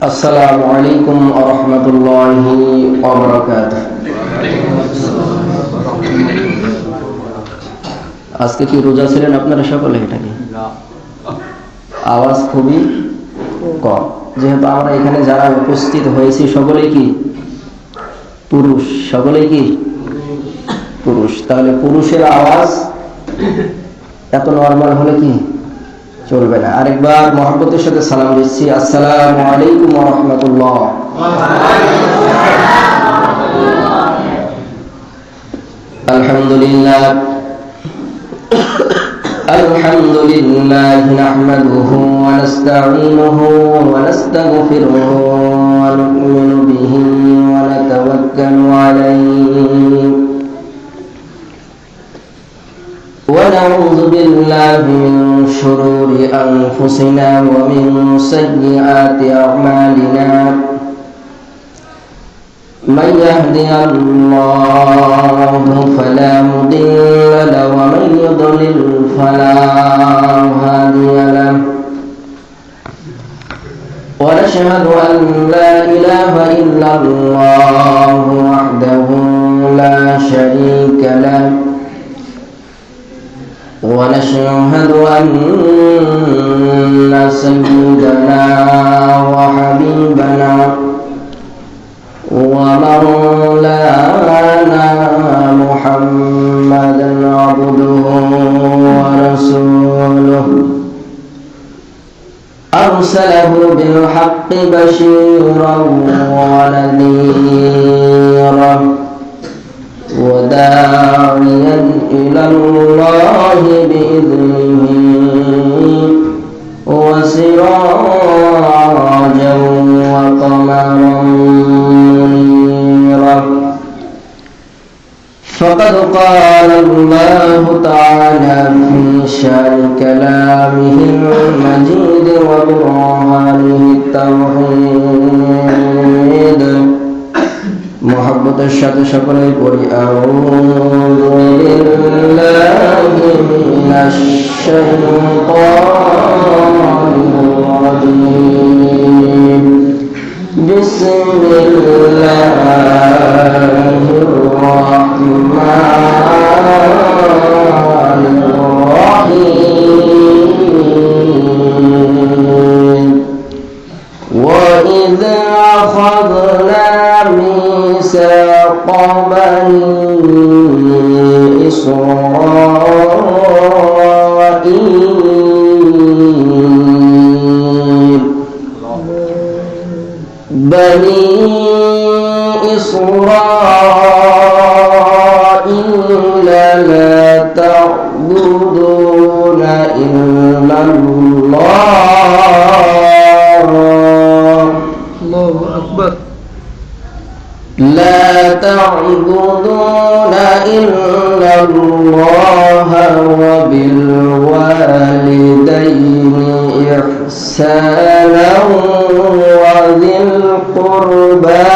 আসসালামু আলাইকুম ওয়া রাহমাতুল্লাহি ওয়া বারাকাতুহু। আজকে কি রোজা ছিলেন আপনারা সকলে? এটাকে আওয়াজ খুবই কম, যেহেতু আমরা এখানে যারা উপস্থিত হয়েছি সকলেই কি পুরুষ, সকলেই কি পুরুষ, তাহলে পুরুষের আওয়াজ এত নরমাল হলে কি চলবে না। আরেকবার মহব্বতের সাথে সালাম দিচ্ছি, আসসালামু আলাইকুম ওয়া রাহমাতুল্লাহ। আলহামদুলিল্লাহ নাহমাদুহু ওয়া নাস্তাঈনুহু ওয়া নাস্তাগফিরুহু ওয়া নু'মিনু বিহি ওয়া নাতাওয়াক্কালু আলাইহি ونعوذ بالله من شرور أنفسنا ومن سيئات أعمالنا من يهدي الله فلا مضل له ومن يضلل فلا هادي له ونشهد أن لا إله إلا الله وحده لا شريك له ونشهد أن سيدنا وحبيبنا ومولانا محمدا عبده ورسوله أرسله بالحق بشيرا ونذيرا وداعيا إلى الله بإذنه وسراجا وقمرا منيرا فقد قال الله تعالى في شان كلامه المجيد وبرهانه التوحيد মোহাব্বতের সাথে সকলেই পড়ি আউযু বিল্লাহি মিনাশ শাইতানির রাজীম বিসমিল্লাহির রাহমানির রাহিম ওয়া ইযা আখাযনা ميثاق بني إسرائيل لا تعبدون إلا الله. الله أكبر. لا تعبدون إلا الله وبالوالدين إحسانا وذي القربى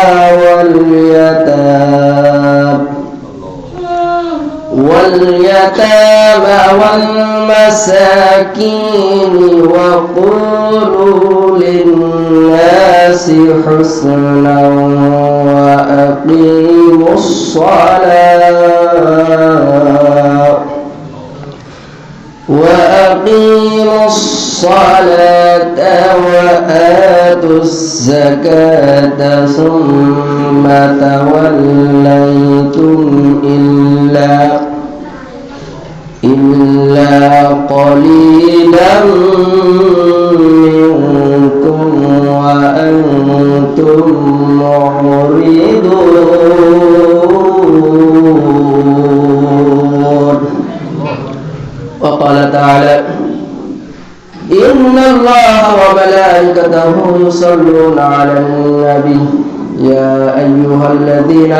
واليتامى والمساكين وقولوا للناس حسنا وأقيموا الصلاة وآتوا الزكاة ثم توليتم إلا قليلا منكم وأنتم معرضون. وقال تعالى إن الله وملائكته يصلون على النبي يا أيها الذين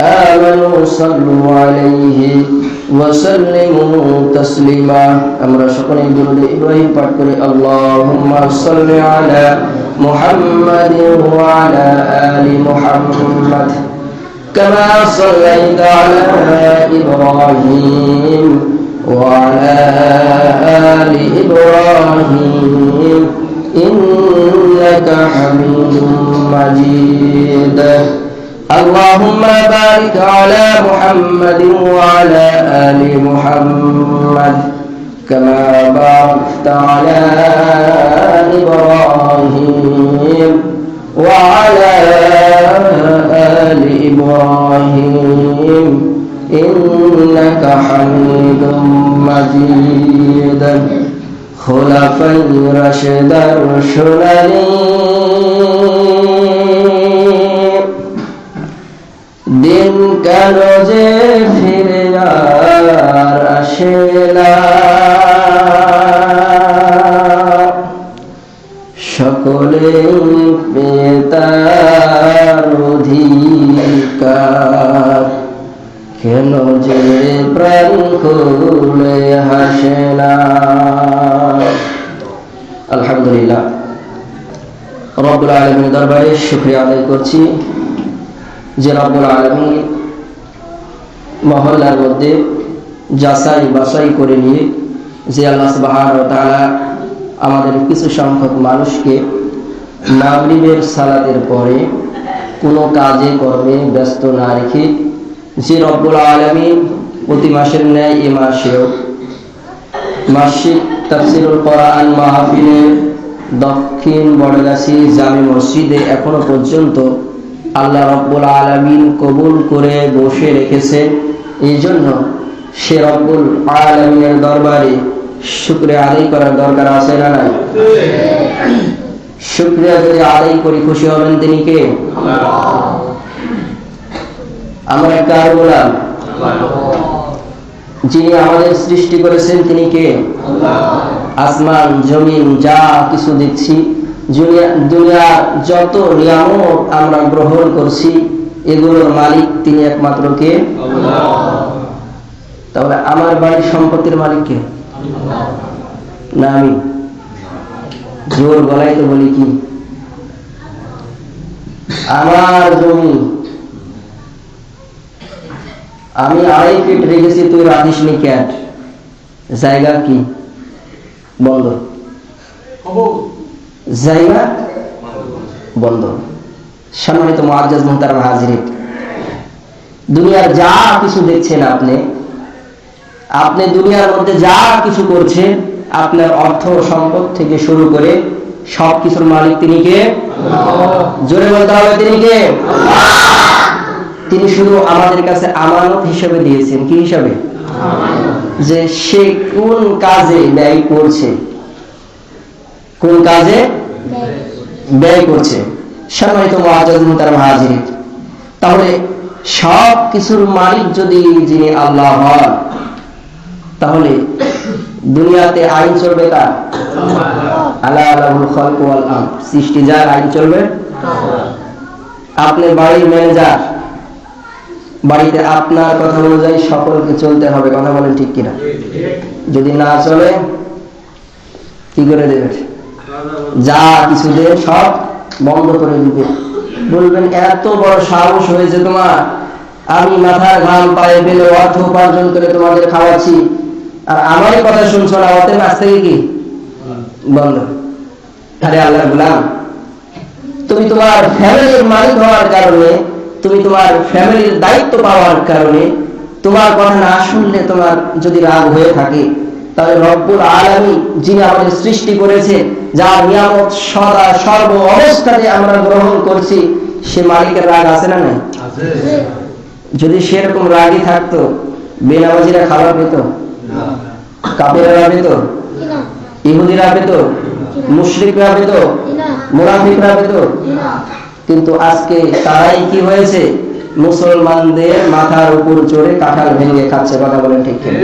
آمنوا صلوا عليه وسلموا تسليما. আমরা সকলেই দুরূদ ইব্রাহিম পাঠ করি। আল্লাহুম্মা সাল্লি আলা মুহাম্মাদিন ওয়া আলা আলি মুহাম্মাদ কামা সাল্লাইতা আলা ইব্রাহিম وعلى آل إبراهيم إنك حميد مجيد اللهم بارك على محمد وعلى آل محمد كما باركت على إبراهيم وعلى آل إبراهيم إنك حميد مجيد خلفاء راشدين দিন কেন যে ফিরে আর আসে না সকলে পেয়ে তার অধিকার কেন যে প্রাণ খুলে হাসে না। আলহামদুলিল্লাহ, রব্বুল আলামিনের দরবারে শুকরিয়া আদায় করছি যে রব্বুল আলামিন মহল্লার মধ্যে যাচাই বাছাই করে নিয়ে যে আল্লাহ সুবহানাহু ওয়া তাআলা আমাদের কিছু সংখ্যক মানুষকে মাগরিবের সালাতের পরে কোনো কাজে কর্মে ব্যস্ত না রেখে যে রব্বুল আলামিন প্রতি মাসের ন্যায় এ মাসেও মাসিক তাফসীরুল কোরআন মাহফিলের দক্ষিণ বড়গাছি জামে মসজিদে এখনো পর্যন্ত আল্লাহ রব্বুল আলামিন কবুল করে বসে রেখেছে। এই জন্য সে রব্বুল আলামিনের দরবারে শুকরিয়া আদায় করার দরকার আছে না নাই? শুকরিয়া যদি আদায় করি খুশি হবেন তিনি কে? আমরা কার গোলাম? যিনি আমাদের সৃষ্টি করেছেন তিনি কে? আসমান জমিন যা কিছু দেখছি, দুনিয়া যত নিয়ামত আমরা গ্রহণ করছি এগুলোর মালিক তিনি একমাত্র কে? তাহলে আমার বাড়ির সম্পত্তির মালিক কে? না আমি? জোর গলায় তো বলি কি আমার জমি আমি 2.5 ফিট রেখেছি, তুই রাখিসনি ক্যাট, জায়গা কি বন্ধ, জায়গা বন্ধ। সম্মানিত মুআজ্জাজ মুহতারাম হাজিরিন, দুনিয়ার যা কিছু দেখছেন আপনি দুনিয়ার মধ্যে যা কিছু করছেন, আপনার অর্থ সম্পদ থেকে শুরু করে সবকিছুর মালিক তিনি কে? জোরে বলতে হবে তিনি কে? তিনি শুধু আমাদের কাছে আমানত হিসেবে দিয়েছেন। কি হিসাবে? যে সে কোন কাজে ব্যয় করছে, কোন কাজে ব্যয় করছে। সম্মানিত মুআজ্জাজ মুহতারাম হাজিরিন, তাহলে সব কিছুর মালিক যদি যিনি আল্লাহ হন, তাহলে দুনিয়াতে আইন চলবে কার? আলা লাহুল খালক ওয়াল আমর, সৃষ্টি যার আইন চলবে। আপনি বাড়ির ম্যানেজার, বাড়িতে আপনার কথা অনুযায়ী সকলকে চলতে হবে, কথা বলেন ঠিক কিনা? যদি না চলে কি করে দেবে? যা কিছু দেবে সব বন্ধ করে দিবে। বলবেন এত বড় সাহস হয়েছে তোমার, আমি মাথার ঘাম পায়ে ফেলে অর্থ উপার্জন করে তোমাদের খাওয়াচ্ছি, আর আমারই কথা শুনছো না, অতএব আজ থেকে কি বন্ধ। আরে আল্লাহর গোলাম, তুমি তোমার ফ্যামিলির মালিক হওয়ার কারণে, তুমি তোমার ফ্যামিলির দায়িত্ব পাওয়ার কারণে তোমার কথা না শুনলে তোমার যদি রাগ হয়ে থাকে, তাহলে রব্বুল আলামিন যিনি আমাদের সৃষ্টি করেছে, যার নিয়ামত সদা সর্ব অবস্থাতে আমরা গ্রহণ করছি, সে মালিকের রাগ আছে না নাই? যদি সেরকম রাগই থাকতো, বেনামাজিরা খাবার পেত? কাফেররা পেত? ইহুদিরা পেত? মুশরিকরা পেত? মুনাফিকরা পেত? কিন্তু আজকে তারাই কি হয়েছে? মুসলমানদের মাথার উপর চড়ে কাঁঠাল ভেঙে খাচ্ছে। কথা বলেন ঠিক কিনা?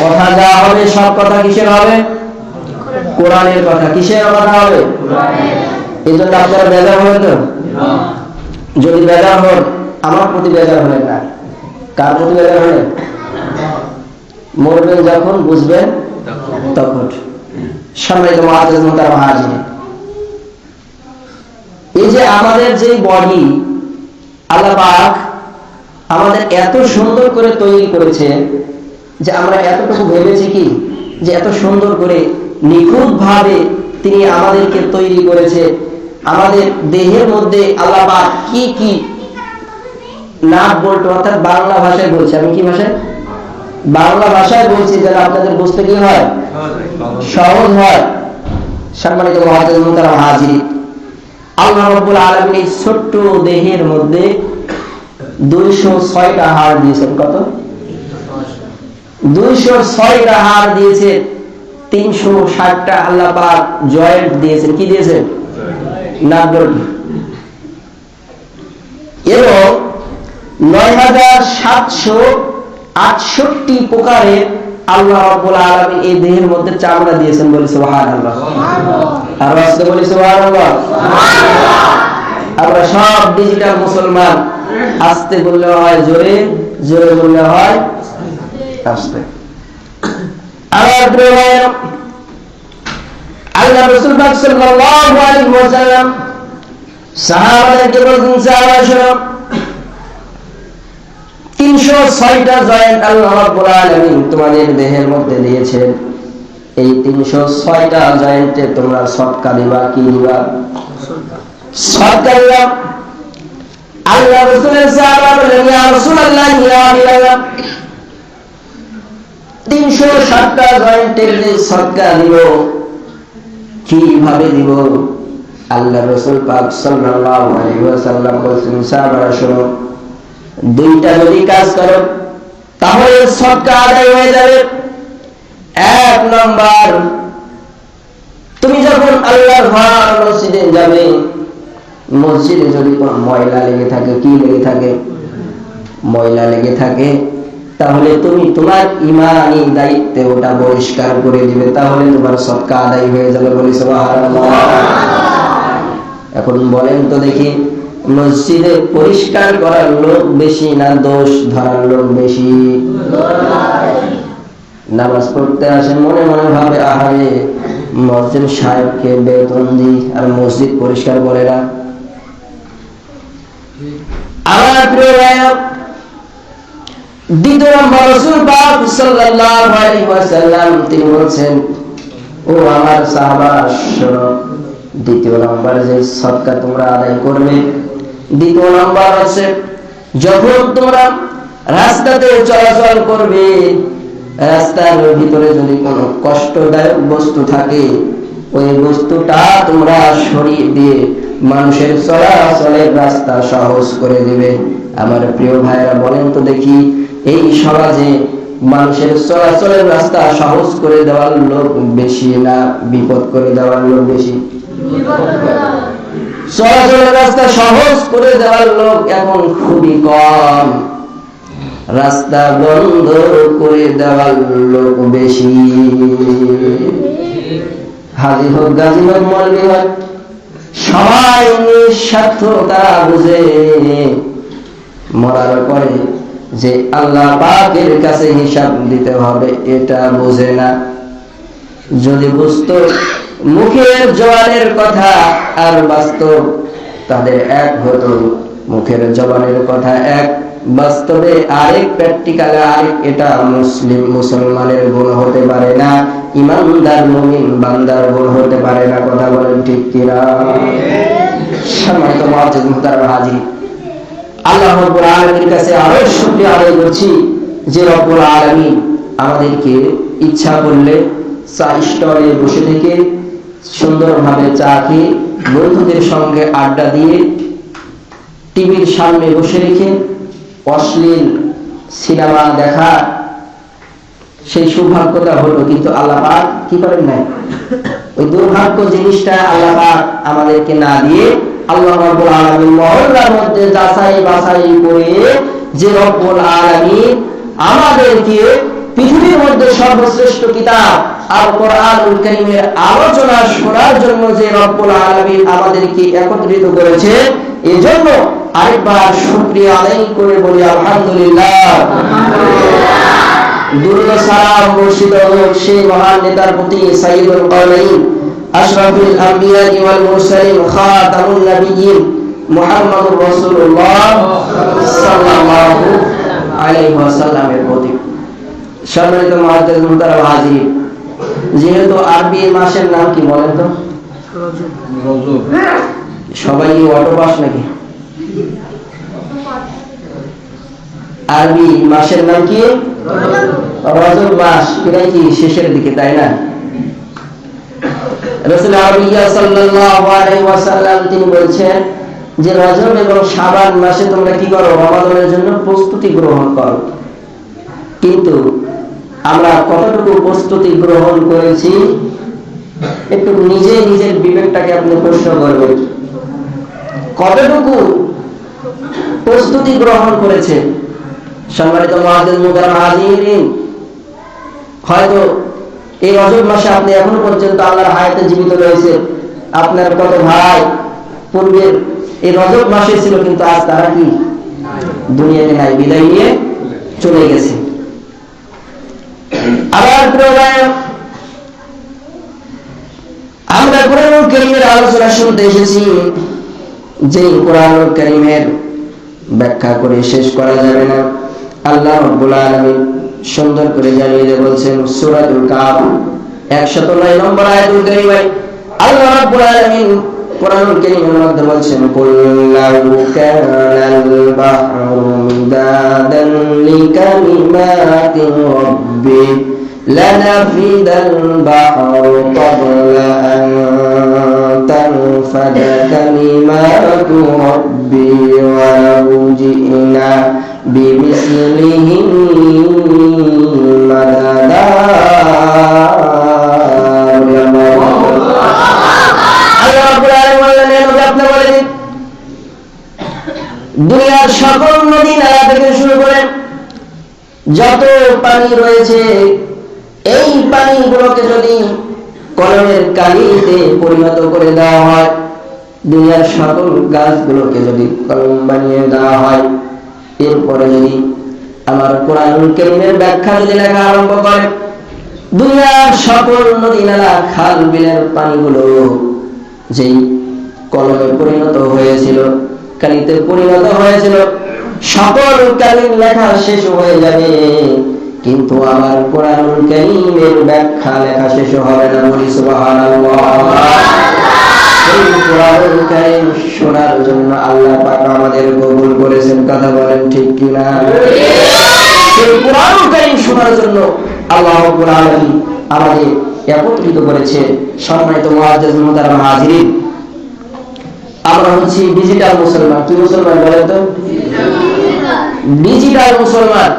কথা যা হবে সব কথা কিসের হবে? কোরআনের কথা। কিসের কথা হবে? এই জন্য আপনারা বেজার হবেন তো? যদি বেজার হন, আমার প্রতি বেজার হলেন না, কার প্রতি বেজার হলেন? মরবেন যখন, বুঝবেন তখন। সম্মানিত মুআজ্জাজ মুহতারাম হাজিরিন, এই যে আমাদের যে বডি আল্লাহ পাক আমাদের এত সুন্দর করে তৈরি করেছে, যে আমরা এতটুকু ভেবেছি কি যে এত সুন্দর করে নিখুঁত ভাবে তিনি আমাদেরকে তৈরি করেছে। আমাদের দেহের মধ্যে আল্লাহ পাক কি কি নাট বল্টু, অর্থাৎ বাংলা ভাষায় বলছি, আমি কি ভাষায়, বাংলা ভাষায় বলছি যেন আপনাদের বুঝতে কি হয়, সহজ হয়। সম্মানিত মুহতারাম হাজির, আল্লাহ রাব্বুল আলামিন এই ছোট্ট দেহের মধ্যে 206টা হাড় দিয়েছেন। কত? 206টা হাড় দিয়েছেন। 360টা আল্লাহ পাক জয়েন্ট দিয়েছেন। কি দিয়েছেন? নার্ভ। এবং 9768 প্রকারের আল্লাহ রাব্বুল আলামিন এই দেহের মধ্যে চামড়া দিয়েছেন। বলি সুবহানাল্লাহ। আর আস্তে বলি সুবহানাল্লাহ। আমরা সব ডিজিটাল মুসলমান, আস্তে বললে হয় জোরে, জোরে বললে হয় আস্তে। আল্লাহ রাসূল পাক সাল্লাল্লাহু আলাইহি ওয়াসাল্লাম সাহাবাদেরকে বলেন, সাহাবারা শোনো, 306টা জয়েন্ট আল্লাহ রাব্বুল আলামিন তোমাদের দেহের মধ্যে দিয়েছেন। এই 306টা জয়েন্টে তোমরা সদকা দিবা। কি দিবা? সদকা দিবা। আল্লাহ রাসূলের সাহাবারা বলেন, ইয়া রাসূলুল্লাহ, ইয়া হাবিবাল্লাহ, 360টা জয়েন্টের যে সদকা দিব কিভাবে দিব? আল্লাহ রাসূল পাক সাল্লাল্লাহু আলাইহি ওয়াসাল্লাম বলেন, সাহাবারা শোনো, দুইটা যদি কাজ করো তাহলে সদকা আদায় হয়ে যাবে। 1 নাম্বার, তুমি যখন আল্লাহর ঘর মসজিদে যাবে, মসজিদে যদি কোনো ময়লা লেগে থাকে, কি লেগে থাকে? ময়লা লেগে থাকে, তাহলে তুমি তোমার ঈমানি দায়িত্বে ওটা পরিষ্কার করে দিবে, তাহলে তোমার সদকা আদায় হয়ে যাবে। বলি সুবহানাল্লাহ। এখন বলেন তো দেখি, মসজিদে পরিষ্কার করার লোক বেশি না দোষ ধরার লোক বেশি? নামাজ পড়তে আসেন, মনে মনে ভাবে, আহারে মসজিদ সাহেবকে বেতন দিই আর মসজিদ পরিষ্কার করে না। আমার প্রিয় ভাইরা, দ্বিতীয় নম্বর, রাসূল পাক সাল্লাল্লাহু আলাইহি ওয়াসাল্লাম তিনি বলেছেন, ও আমার সাহাবারা শোনো, দ্বিতীয় নম্বর যে সদকা তোমরা আদায় করবে, দ্বিতীয় নম্বর হচ্ছে যখন তোমরা রাস্তাতে চলাচল করবে, রাস্তার ভিতরে যদি কোনো কষ্টদায়ক বস্তু থাকে, ওই বস্তুটা তোমরা সরিয়ে দিয়ে মানুষের চলাচলের রাস্তা সহজ করে দিবে। আমার প্রিয় ভাইরা, বলেন তো দেখি, এই সমাজে মানুষের চলাচলের রাস্তা সহজ করে দেওয়ার লোক বেশি না বিপদ করে দেওয়ার লোক বেশি? চলাচলের রাস্তা সহজ করে দেওয়ার লোক এখন খুবই কম, রাস্তা বন্ধ করে দেওয়ার লোক বেশি। হাজি হোক, গাজী হোক, মৌলভী হোক, সবাই নিঃস্বার্থ তারা বুঝে, মরার পরে যে আল্লাহ পাকের কাছে হিসাব দিতে হবে এটা বোঝে না। যদি বুঝতো মুখের জবানের কথা আর বাস্তব তাদের এক হতো, মুখের জবানের কথা এক, বাস্তবে আরেক, প্র্যাকটিক্যালে আরেক, এটা মুসলমানের গুণ হতে পারে না, ইমানদার মুমিন বান্দার গুণ হতে পারে না। কথা বলেন ঠিক কিনা? সম্মানিত মুআজ্জিজ মুহতারাম হাজির, আল্লাহ রাব্বুল আলামিনের কাছে আরো শুকরিয়া আদায় করছি যে রব্বুল আলামিন আমাদেরকে ইচ্ছা করলে চা স্টলে বসে থেকে সুন্দরভাবে চা খেয়ে বন্ধুদের সঙ্গে আড্ডা দিয়ে টিভির সামনে বসে রেখে অশ্লীল সিনেমা দেখা সেই সৌভাগ্যটা হলো, কিন্তু আল্লাহ পাক কি করেন নাই? ওই দুর্ভাগ্য জিনিসটা আল্লাহ পাক আমাদেরকে না দিয়ে আল্লাহ রাব্বুল আলামিন মহল্লার মধ্যে যাচাই বাছাই করে যে রব্বুল আলামিন আমাদেরকে পৃথিবীর মধ্যে সর্বশ্রেষ্ঠ কিতাব আল কোরআনুল কারীমের আলোচনা শোনার জন্য যে রব্বুল আলামিন আমাদেরকে একত্রিত করেছে, এজন্য আরেকবার শুকরিয়া আদায় করে বলি আলহামদুলিল্লাহ। দুরূদ ও সালাম বর্ষিত হোক সেই মহান নেতার প্রতি, সাইয়্যিদুল কাওনাইন আশরাফুল আম্বিয়া ওয়াল মুরসালিন খাতামুন নবিয়্যিন মুহাম্মাদুর রাসূলুল্লাহ সাল্লাল্লাহু আলাইহি ওয়াসাল্লামের প্রতি। সম্মানিত মুআজ্জিজ মুহতারাম হাজির, যেহেতু আরবি মাসের নাম কি বলেন তো? সবাই অটো পাস নাকি? আরবি মাসের নাম কি? রজব মাস। এটাই কি শেষের দিকে, তাই না? রাসূল আরবিয়া সাল্লাল্লাহু আলাইহি ওয়াসাল্লাম তিনি বলছেন যে রজব এবং শাবান মাসে তোমরা কি করো? রমাদানের জন্য প্রস্তুতি গ্রহণ করো। কিন্তু আমরা কতটুকু প্রস্তুতি গ্রহণ করেছি একটু নিজের বিবেকটাকে আপনি প্রশ্ন করবেন। কতটুকু প্রস্তুতি গ্রহণ করেছে? সম্মানিত মুআজ্জিজ মুকাররম হাজিরিন, হয়তো এই রজব মাসে আপনি এখনো পর্যন্ত আল্লাহর হায়াতে জীবিত রয়েছে। আপনার কত ভাই পূর্বের এই রজব মাসে ছিল, কিন্তু আজ তারা কি দুনিয়াতে নাই, বিদায় নিয়ে চলে গেছে। আবার আমরা কোরআনুল কারীমের আলোচনা শুনতে এসেছি, যে কোরআনুল কারীমের ব্যাখ্যা করে শেষ করা যাবে না। আল্লাহ রাব্বুল আলামিন সুন্দর করে জানিয়ে দিয়ে বলছেন সূরাতুল কাহফ 109 নম্বর আয়াতুল কারীমে আল্লাহ রাব্বুল আলামিন কোরআনুল কারীমের মধ্যে বলছেন কুল্লাহু কানাল বাহরু মিদাদান লিকালিমাতি রাব্বি লানাফিদাল বাহরু ক্বাবলা আন তানফাদা কালিমাতু রাব্বি ওয়া লাউ জি'না বিমিসলিহি মাদাদা। দুনিয়ার সকল নদী নালা থেকে শুরু করে যত পানি রয়েছে, এই পানিগুলোকে যদি কলমের কালিতে পরিণত করে দেওয়া হয়, দুনিয়ার সকল গাছগুলোকে যদি কলম বানিয়ে দেওয়া হয়, এরপরে যদি আমার কোরআনুল কারীমের ব্যাখ্যা যদি লেখা আরম্ভ করে, দুনিয়ার সকল নদী নালা খাল বিলের পানিগুলো যেই কলমে পরিণত হয়েছিল, কালিতে পরিণত হয়েছিল, সকল কালিম লেখা শেষ হয়ে যাবে, কিন্তু আমার কোরআনুল কারীমের ব্যাখ্যা লেখা শেষ হবে না। বলি সুবহানাল্লাহ। এই কোরআনুল কারীম শোনার জন্য আল্লাহ পাক আমাদের কবুল করেছেন, কথা বলেন ঠিক কিনা? এই কোরআনুল কারীম শোনার জন্য আল্লাহ রাব্বুল আলামিন আমাদের একত্রিত করেছে। সম্মানিত মুআজ্জিজ মুহতারাম হাজিরিন, আমরা হচ্ছি ডিজিটাল মুসলমান। কি মুসলমান বলেন তো? ডিজিটাল মুসলমান।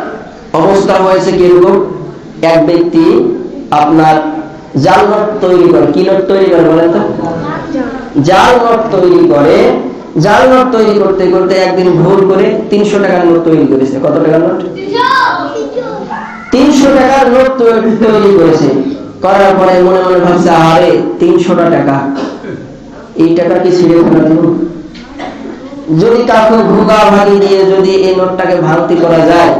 অবস্থা হয়েছে কিরকম? এক ব্যক্তি আপনার জাল নোট তৈরি করে। কি নোট তৈরি করে বলেন তো? জাল নোট তৈরি করে। জাল নোট তৈরি করতে করতে একদিন ভুল করে 300 টাকার নোট তৈরি করেছে। কত টাকার নোট? 300 টাকার নোট তৈরি করেছে। করার পরে মনে মনে ভাবছে, আরে 300 টাকা, এই টাকা কি ছিঁড়ে ফেলা দেব? যদি কাউকে ভোগা ভাগি দিয়ে যদি এই নোটটাকে ভাঙতি করা যায়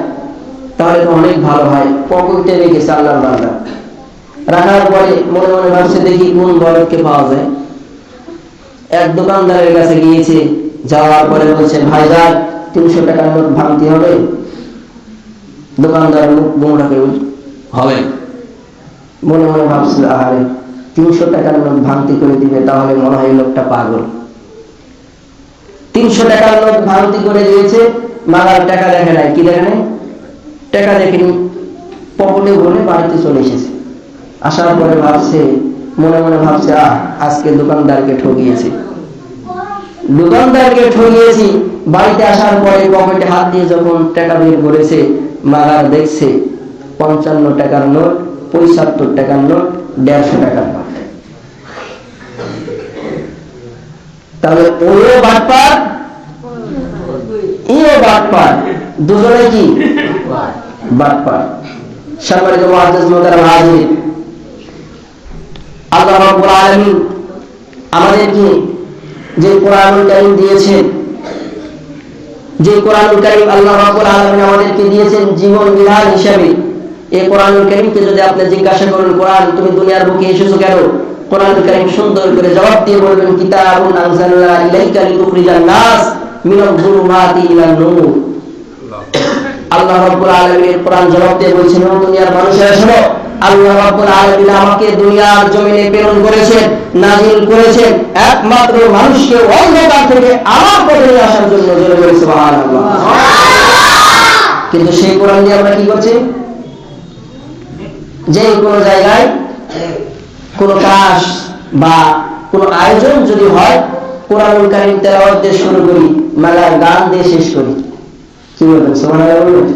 তাহলে তো অনেক ভালো হয়। পকেটে রেখেছে আল্লাহর বান্দা। রাখার পরে মনে মনে ভাবছে, দেখি কোন বলদকে পাওয়া যায়। এক দোকানদারের কাছে গিয়েছে। যাওয়ার পরে বলছে, ভাইজান 300 টাকার নোট ভাঙতি হবে? দোকানদার মুখ গোমড়া করে হবে। মনে মনে ভাবছে, আরে 300 টাকার নোট ভাঙতি করে দিবে, তাহলে মনে হয় লোকটা পাগল। 300 টাকার নোট ভাঙতি করে দিয়েছে। মাগার টাকা দেখে নাই। কি দেখে নাই? টাকা দেখেনি। পকেটে ভরে বাড়িতে চলে এসেছে। আসার পরে ভাবছে, মনে মনে ভাবছে, আজকে দোকানদারকে ঠকিয়েছি, দোকানদারকে ঠকিয়েছি। বাড়িতে আসার পরে পকেটে হাত দিয়ে যখন টাকা বের করেছে, মাগার দেখছে 55 টাকার নোট, 75 টাকার নোট, 150 টাকার নোট। তাহলে ওও বাটপার, এও বাটপার, দুজনে কি বাটপার। সম্মানিত মুআজ্জিজ মুহতারাম হাজির, আল্লাহ রাব্বুল আলামিন আমাদেরকে যে কোরআনুল কারীম দিয়েছেন, যে কোরআনুল কারীম আল্লাহ রাব্বুল আলামিন আমাদেরকে দিয়েছেন জীবন বিধান হিসেবে, এই কোরআনুল কারীমকে যদি আপনি জিজ্ঞাসা করেন, কোরআন তুমি দুনিয়ার বুকে এসেছো কেন? কোরআনুল কারীম সুন্দর করে জবাব দিয়ে বলবেন, কিতাবুন আনজালনা ইলাইকা লিতুখরিজান নাস মিনাল যুলুমাতি ইলান নূর। আল্লাহ রাব্বুল আলামিন কোরআন জবাব দিয়ে বলছেন, দুনিয়ার মানুষেরা শোনো, আল্লাহ রাব্বুল আলামিন আমাকে দুনিয়ার জমিনে প্রেরণ করেছেন, নাজিল করেছেন একমাত্র মানুষকে অন্ধকার থেকে আমার পথে নিয়ে আসার জন্য। জোরে বলি সুবহানাল্লাহ। কিন্তু সেই কোরআন দিয়ে আমরা কি করছি? যে কোনো জায়গায় কোনো কাজ বা কোনো আয়োজন যদি হয়, কোরআনুল কারীম তেলাওয়াত দিয়ে শুরু করি, মেলার গান দিয়ে শেষ করি। কি বলবেন? সুবহানাল্লাহ বলবেন?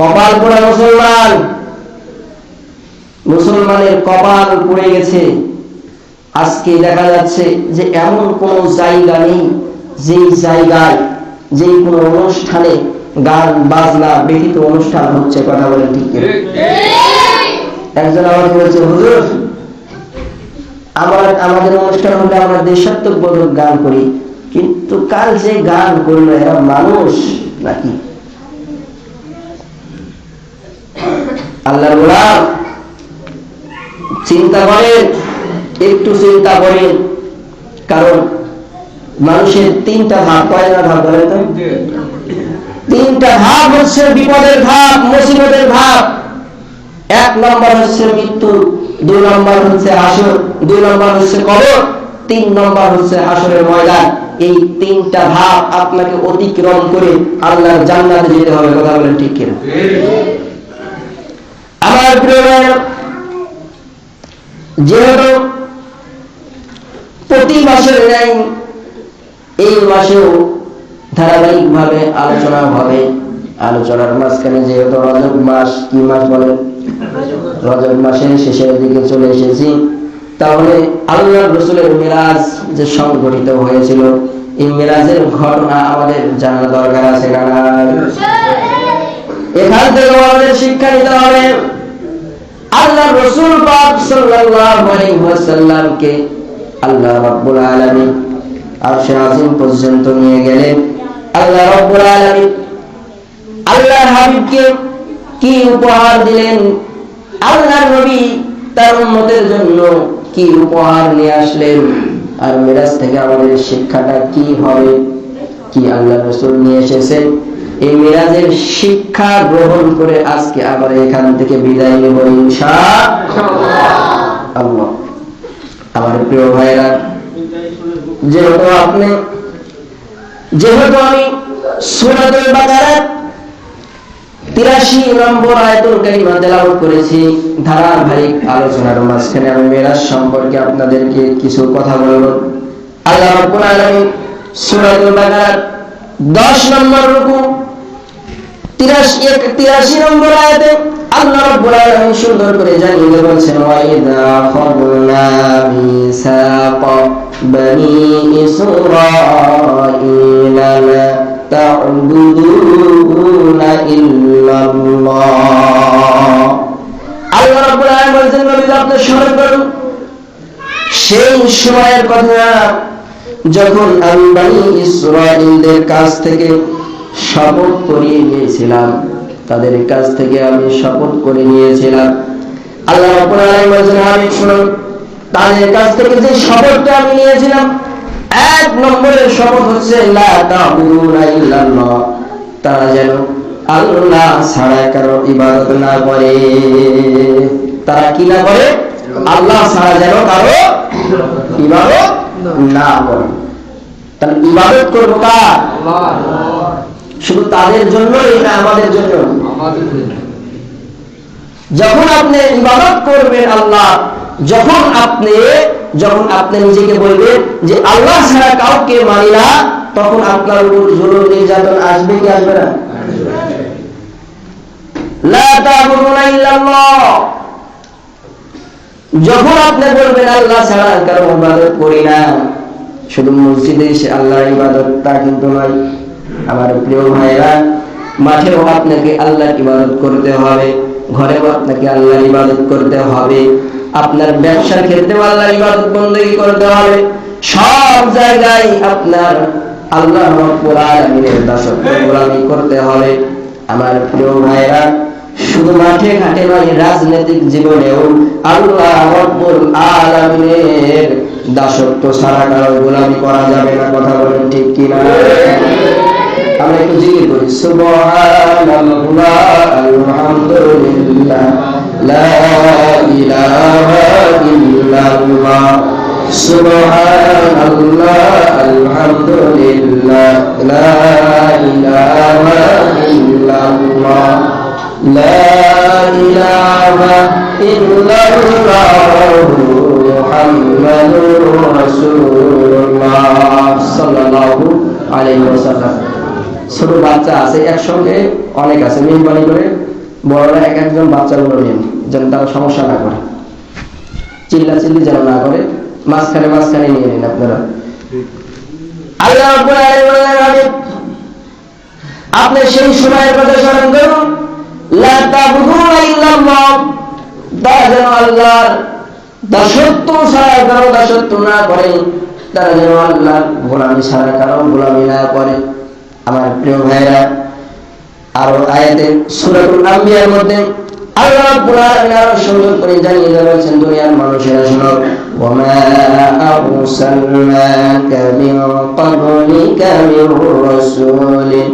কপাল পোড়া মুসলমান, মুসলমানের কপাল পুড়ে গেছে। আজকে দেখা যাচ্ছে যে এমন কোন জায়গা নেই যেই জায়গায় যেই কোনো অনুষ্ঠানে গান বাজনা ব্যতীত অনুষ্ঠান হচ্ছে। কথা বলেন ঠিক কিনা? একজন আমাকে বলছে, হুজুর আমাদের অনুষ্ঠান হলে আমরা দেশাত্মবোধক গান করি, কিন্তু কাল যে গান করলো এরা মানুষ নাকি? আল্লাহর গোলাম, চিন্তা করেন, একটু চিন্তা করেন। কারণ মানুষের তিনটা ধাপ। কয়টা ধাপ বলেন তো? তিনটা ধাপ হচ্ছে বিপদের ধাপ, মুসিবতের ধাপ। এক নম্বর হচ্ছে মৃত্যু, দুই নম্বর হচ্ছে হাসর, দুই নম্বর হচ্ছে কবর, তিন নম্বর হচ্ছে হাসরের ময়দান। এই তিনটা ধাপ আপনাকে অতিক্রম করে আল্লাহর জান্নাতে যেতে হবে। কথা বলেন ঠিক কিনা? আমার প্রিয় ভাইরা, যেহেতু প্রতি মাসের ন্যায় এই মাসেও ধারাবাহিক ভাবে আলোচনা হবে। আলোচনার মাঝখানে যেহেতু রজব মাস, কি মাস বলেন? রজব মাসের শেষের দিকে চলে এসেছি, তাহলে আল্লাহর রাসূলের মিরাজ যে সংঘটিত হয়েছিল, এই মিরাজের ঘটনা আমাদের জানা দরকার আছে না? এখান থেকে আমাদের শিক্ষা নিতে হবে। আল্লাহর রাসূল পাক সাল্লাল্লাহু আলাইহি ওয়াসাল্লামকে আল্লাহ রাব্বুল আলামিন আরশে আজিম পর্যন্ত নিয়ে গেলেন। আল্লাহ রাব্বুল আলামিন আল্লাহর হাবিবকে কি উপহার দিলেন? আল্লাহর নবী তার উম্মতের জন্য কি উপহার নিয়ে আসলেন? আর মিরাজ থেকে আমাদের শিক্ষাটা কি হবে? কি আল্লাহর রাসূল নিয়ে এসেছেন? এই মিরাজের শিক্ষা গ্রহণ করে আজকে আবার এখান থেকে বিদায় নেব ইনশাআল্লাহ। আমার প্রিয় ভাইরা, যেহেতু আমি সূরাতুল বাকারার 83 নম্বর আয়াতুল কারিমা তেলাওয়াত করেছি, ধারাবাহিক আলোচনার মাঝখানে আমি মিরাজ সম্পর্কে আপনাদেরকে কিছু কথা বলবো। আল্লাহ রাব্বুল আলামিন সূরাতুল বাকারার 10 নম্বর রুকু 83 নম্বর আয়াতে আল্লাহ রাব্বুল আলামিন সুন্দর করে জানিয়ে বলছেন, ওয়া ইযা আখাযনা মিসাকা বনি ইসরাঈলা লা তা'বুদুনা ইল্লাল্লাহ। আল্লাহ রাব্বুল আলামিন বলেন, নবী আপনি স্মরণ করুন সেই সময়ের কথা যখন আমি বনি ইসরাঈলদের কাছ থেকে শপথ করিয়ে নিয়েছিলাম, তাদের কাছ থেকে আমি শপথ করে নিয়েছিলাম। আল্লাহ রাব্বুল আলামিন বলেন, আমি শুনুন, তাদের কাছ থেকে যে শপথটা আমি নিয়েছিলাম, এক নম্বরের শপথ হচ্ছে লা তা'বুদুনা ইল্লাল্লাহ, তারা যেন আল্লাহ ছাড়া কারো ইবাদত না করে। তারা কি না করে? আল্লাহ ছাড়া যেন কারো ইবাদত না করে। তাহলে ইবাদত করব কার? আল্লাহ। শুধু তাদের জন্য, এটা আমাদের জন্য। যখন আপনি ইবাদত করবেন আল্লাহ, যখন আপনি নিজেকে বলবেন যে আল্লাহ ছাড়া কাউকে মানি না, তখন আপনার উপর জুলুম নির্যাতন আসবে কি আসবে না? লা তা'বুদুনা ইল্লাল্লাহ, যখন আপনি বলবেন আল্লাহ ছাড়া কারো ইবাদত করি না, শুধু মসজিদে এসে আল্লাহর ইবাদত তা কিন্তু নয়। আমার প্রিয় ভাইরা, মাঠেও আপনাকে আল্লাহর ইবাদত করতে হবে, ঘরেও আপনাকে আল্লাহর ইবাদত করতে হবে, আপনার ব্যবসার ক্ষেত্রেও আল্লাহর ইবাদত বন্দেগী করতে হবে। সব জায়গায় আপনার আল্লাহ রাব্বুল আলামিনের দাসত্ব গোলামি করতে হবে। আমার প্রিয় ভাইরা, শুধু মাঠে ঘাটে নয়, রাজনৈতিক জীবনেও আল্লাহ রাব্বুল আলামিনের দাসত্ব ছাড়া কারো গোলামি করা যাবে না। কথা বলেন ঠিক কিনা? আমরা একটু জিকির করি, সুবহানাল্লাহ আলহামদুলিল্লাহ লা ইলাহা ইল্লাল্লাহ, সুবহানাল্লাহ আলহামদুলিল্লাহ লা ইলাহা ইল্লাল্লাহ, লা ইলাহা ইল্লাল্লাহ মুহাম্মাদুর রাসূলুল্লাহ সাল্লাল্লাহু আলাইহি ওয়াসাল্লাম। ছোট বাচ্চা আছে একসঙ্গে, অনেক আছে, মেহরবানি করে বড়রা এক একজন বাচ্চাগুলো নেন, যেন তারা সমস্যা না করে, চিল্লাচিল্লি যেন না করে, মাঝখানে মাঝখানে নিয়ে নিন আপনারা। আল্লাহ রাব্বুল আলামিন বলেন, আপনি সেই সময়ের কথা স্মরণ করুন, লা তা'বুদুনা ইল্লাল্লাহ, তারা যেন আল্লাহর দাসত্ব ছাড়া কারো দাসত্ব না করে, তারা যেন আল্লাহর গোলামি ছাড়া কারো গোলামি না করে। আমার প্রিয় ভাইরা, আরো আয়াতে সূরাতুল আম্বিয়ার মধ্যে আল্লাহ রাব্বুল আলামিন আরো সুন্দর করে জানিয়ে দিয়েছেন, দুনিয়ার মানুষেরা শুনো, ওয়া মা আরসালনাকা মিন ক্বাবলিকা মির রাসূলিন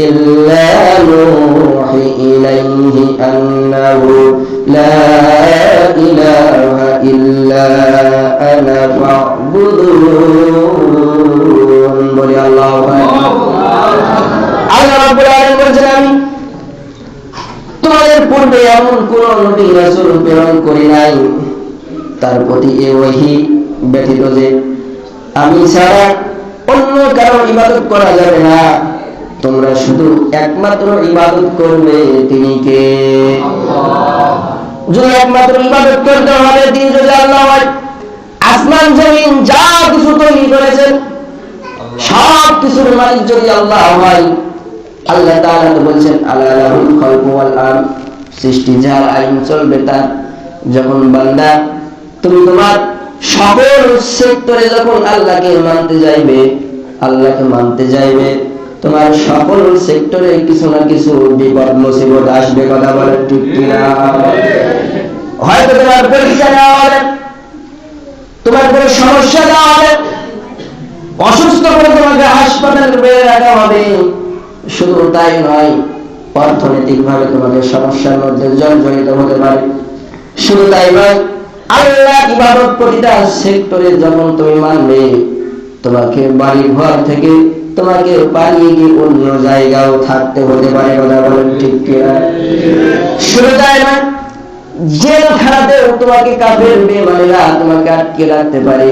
ইল্লা নূহি ইলাইহি আন্নাহু লা ইলাহা ইল্লা আনা ফা'বুদুন। বলি আল্লাহু আকবার। আল্লাহ রাব্বুল আলামিন বলেছেন, আমি তোমাদের পূর্বে এমন কোন নবী রাসূল প্রেরণ করি নাই, তার প্রতি এই ওহী ব্যতীত যে আমি ছাড়া অন্য কারো ইবাদত করা যাবে না, তোমরা শুধু একমাত্র ইবাদত করবে, তিনি কে? আল্লাহ। যদি একমাত্র ইবাদত করতে হবে, তিনি যদি আল্লাহ হয়, আসমান জমিন যা কিছু তৈরি করেছেন সব কিছুর মালিক যদি আল্লাহ হয়, আল্লাহ তাআলা তো বলছেন, আলা লাহুল খালকু ওয়াল আমর, সৃষ্টি যার, আইন চলবে তার। যখন বান্দা তুমি তোমার সকল সেক্টরে যখন আল্লাহকে মানতে যাইবে, আল্লাহকে মানতে যাইবে, তোমার সকল সেক্টরে কিছু না কিছু বিপদ মুসিবত আসবে, কথা বলে ঠিক কিনা? হয়তো তোমার পরীক্ষা নেওয়া হবে, তোমার কোনো সমস্যা দেওয়া হবে, অসুস্থ করে তোমাকে হাসপাতালে বেড়ে রাখা হবে। শুধু তাই নয়, অর্থনৈতিক ভাবে তোমাকে সমস্যার মধ্যে জর্জরিত হতে পারে। শুধু তাই নয়, আল্লাহ ইবাদত প্রতিটা সেক্টরে যখন তুমি মানবে, তোমাকে বাড়ি ঘর থেকে তোমাকে পালিয়ে গিয়ে অন্য জায়গাও থাকতে হতে পারে, কথা বলেন ঠিক কিনা? শুধু তাই নয়, জেলখানাতেও তোমাকে কাফের বেঈমানেরা তোমাকে আটকে রাখতে পারে।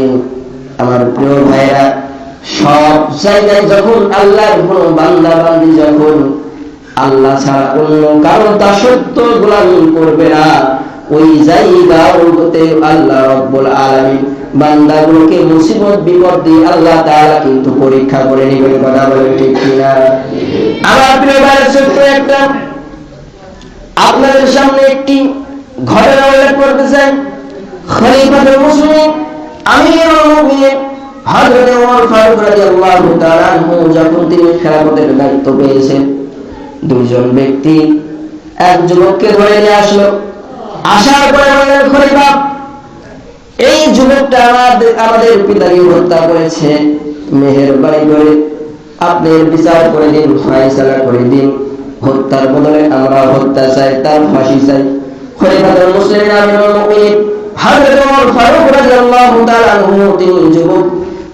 আমার প্রিয় ভাইরা, সব জায়গায় যখন আল্লাহর কোনো বান্দা বান্দি যখন আল্লাহ ছাড়া অন্য কারো দাসত্ব গোলামি করবে না, ওই জায়গাগুলোতে আল্লাহ রাব্বুল আলামিন বান্দাগুলোকে মুসিবত বিপদ দিয়ে আল্লাহ তাআলা কিন্তু পরীক্ষা করে নেবেন, কথা বলেন ঠিক কিনা? আমার প্রিয় ভাইরা, ছোট্ট একটা আপনাদের সামনে একটি ঘটনা উল্লেখ করতে চাই। খলিফাতুল মুসলিমিন আমিরুল মুমিনিন হযরত ওমর ফারুক রাদিয়াল্লাহু তাআলা আনহু যখন তিনি খেলাফতের দায়িত্ব পেয়েছেন, দুইজন ব্যক্তি এক যুবককে ধরে নিয়ে আসলো। আসার পরে বললেন, খলিফা, এই যুবকটা আমাদের পিতাকে হত্যা করেছে, মেহেরবানি করে আপনি বিচার করে দিন, ফয়সালা করে দিন, হত্যার বদলে আমরা হত্যা চাই, তার ফাঁসি চাই। খলিফাতুল মুসলিমিন আমিরুল মুমিনিন হযরত ওমর ফারুক রাদিয়াল্লাহু তাআলা আনহু তিনি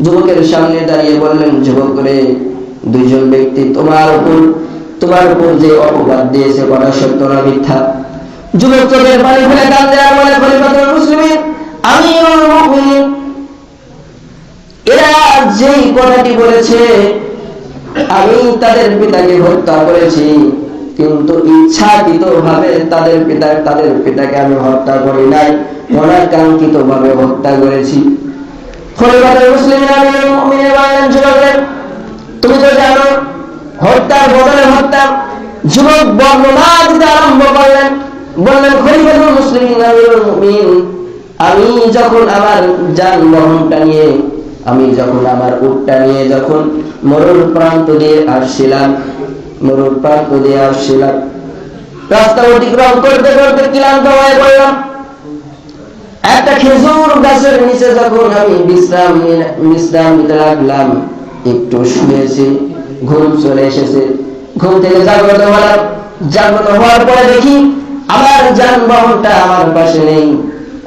যুবকের সামনে দাঁড়িয়ে বললেন, যুবক রে, দুইজন ব্যক্তি তোমার উপর যে অপবাদ দিয়েছে, কথা সত্য না মিথ্যা? যুবক চোখের পানি ফেলে কাঁদে আর বলে, খলিফাতুল মুসলিমিন আমিরুল মুমিনিন, এরা যেই কথাটি বলেছে, আমি তাদের পিতাকে হত্যা করেছি, কিন্তু ইচ্ছাকৃতভাবে তাদের পিতাকে আমি হত্যা করি নাই, অনাকাঙ্ক্ষিতভাবে হত্যা করেছি। খলিফাতুল মুসলিমিন আমিরুল মুমিনিন বললেন, যুবক, তুমি তো জানো হত্যার বদলে হত্যা। যুবক বর্ণনা দিতে আরম্ভ করলেন, বললেন, খলিফাতুল মুসলিমিন আমিরুল মুমিনিন, আমি যখন আমার যানবাহনটা নিয়ে, আমি যখন আমার উটটা নিয়ে যখন মরুর প্রান্ত দিয়ে আসছিলাম, রাস্তা অতিক্রম করতে করতে ক্লান্ত হয়ে পড়লাম। একটা খেজুর গাছের নিচে যখন আমি বিশ্রাম নিতে লাগলাম, একটু শুয়েছি, ঘুম চলে এসেছে। ঘুম থেকে জাগ্রত হলাম। জাগ্রত হওয়ার পরে দেখি আমার যানবাহনটা আমার পাশে নেই।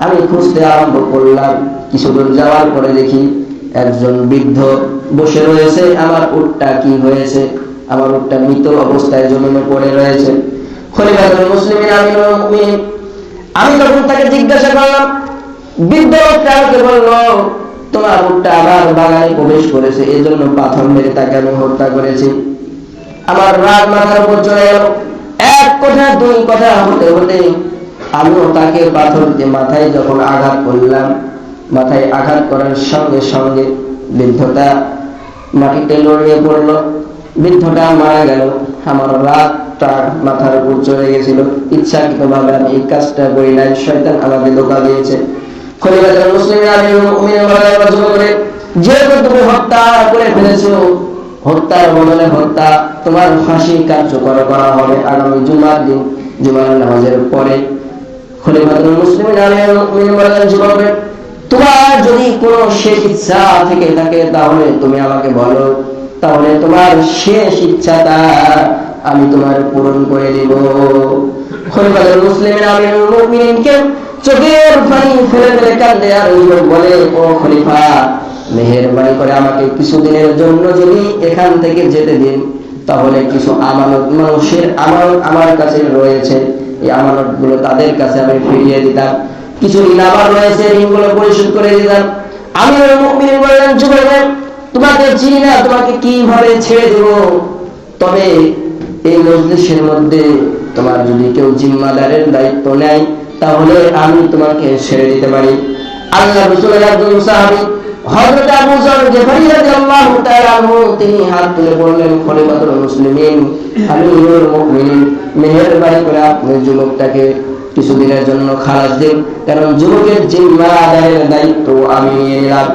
আমি খুঁজতে আরম্ভ করলাম। কিছু দূর যাওয়ার পরে দেখি একজন বৃদ্ধ বসে রয়েছে। আমার উটটা কি হয়েছে? আমার উটটা মৃত অবস্থায় জমিনে পড়ে রয়েছে। খলিফাতুল মুসলিমিন আমিরুল মুমিনিন, আমি তখন তাকে জিজ্ঞাসা করলাম, বৃদ্ধ লোকটা আমাকে বলল, তোমার উটটা আমার বাগানে প্রবেশ করেছে, এই জন্য পাথর মেরে তাকে আমি হত্যা করেছি। আমার রাগ মাথার উপর চলে গেল। এক কথা দুই কথা হতে হতে আমিও তাকে পাথর দিয়ে মাথায় যখন আঘাত করলাম, মাথায় আঘাত করার সঙ্গে সঙ্গে বৃদ্ধটা মাটিতে লড়িয়ে পড়ল। বৃদ্ধটা মারা গেল। আমার রাগটা মাথার উপর চলে গেছিল। ইচ্ছাকৃতভাবে আমি এই কাজটা করি নাই, শয়তান আমাকে ধোঁকা দিয়েছে। খলিফাতুল মুসলিমিন আমিরুল মুমিনিন বলে, যেহেতু তুমি হত্যা করে ফেলেছো, হত্যার বদলে হত্যা, তোমার ফাঁসি কার্যকর করা হবে আগামী জুমার দিন, জুমার নামাজের পরে। খলিফাতুল মুসলিমিন আমিরুল মুমিনিন বলেন, যুবক, তোমার যদি কোনো শেষ ইচ্ছা থেকে থাকে তাহলে তুমি আমাকে বলো, তাহলে তোমার শেষ ইচ্ছাটা আমি তোমার পূরণ করে দেব। খলিফাতুল মুসলিমিন আমিরুল মুমিনিনকে চোখের পানি ফেলে ফেলে কাঁদে আর যুবক বলে, ও খলিফা, মেহেরবানি করে আমাকে কিছুদিনের জন্য যদি এখান থেকে যেতে দিন, তাহলে কিছু আমানত, মানুষের আমানত আমার কাছে রয়েছে, এই আমানত গুলো তাদের কাছে আমি ফিরিয়ে দিতাম। কিছু ঋণ আমার রয়েছে, ঋণগুলো পরিশোধ করে দিতাম। আমিরুল মুমিনিন বললেন, যুবক, তোমাকে চিনি না, তোমাকে কিভাবে ছেড়ে দেব? তবে এই মজলিসের মধ্যে তোমার যদি কেউ জিম্মাদারের দায়িত্ব নেয়, তাহলে আমি তোমাকে ছেড়ে দিতে পারি। আল্লাহ রাসূলের একজন সাহাবী হযরত আবু যর গিফারী রাদিয়াল্লাহু তাআলা আনহু, তিনি হাত তুলে বললেন, খলিফাতুল মুসলিমিন আমিরুল মুমিনিন, মেহেরবানি করে আপনি যুবকটাকে কিছুদিনের জন্য খালাস দিন, কারণ যুবকের জিম্মাদারের দায়িত্ব আমি নিয়ে নিলাম।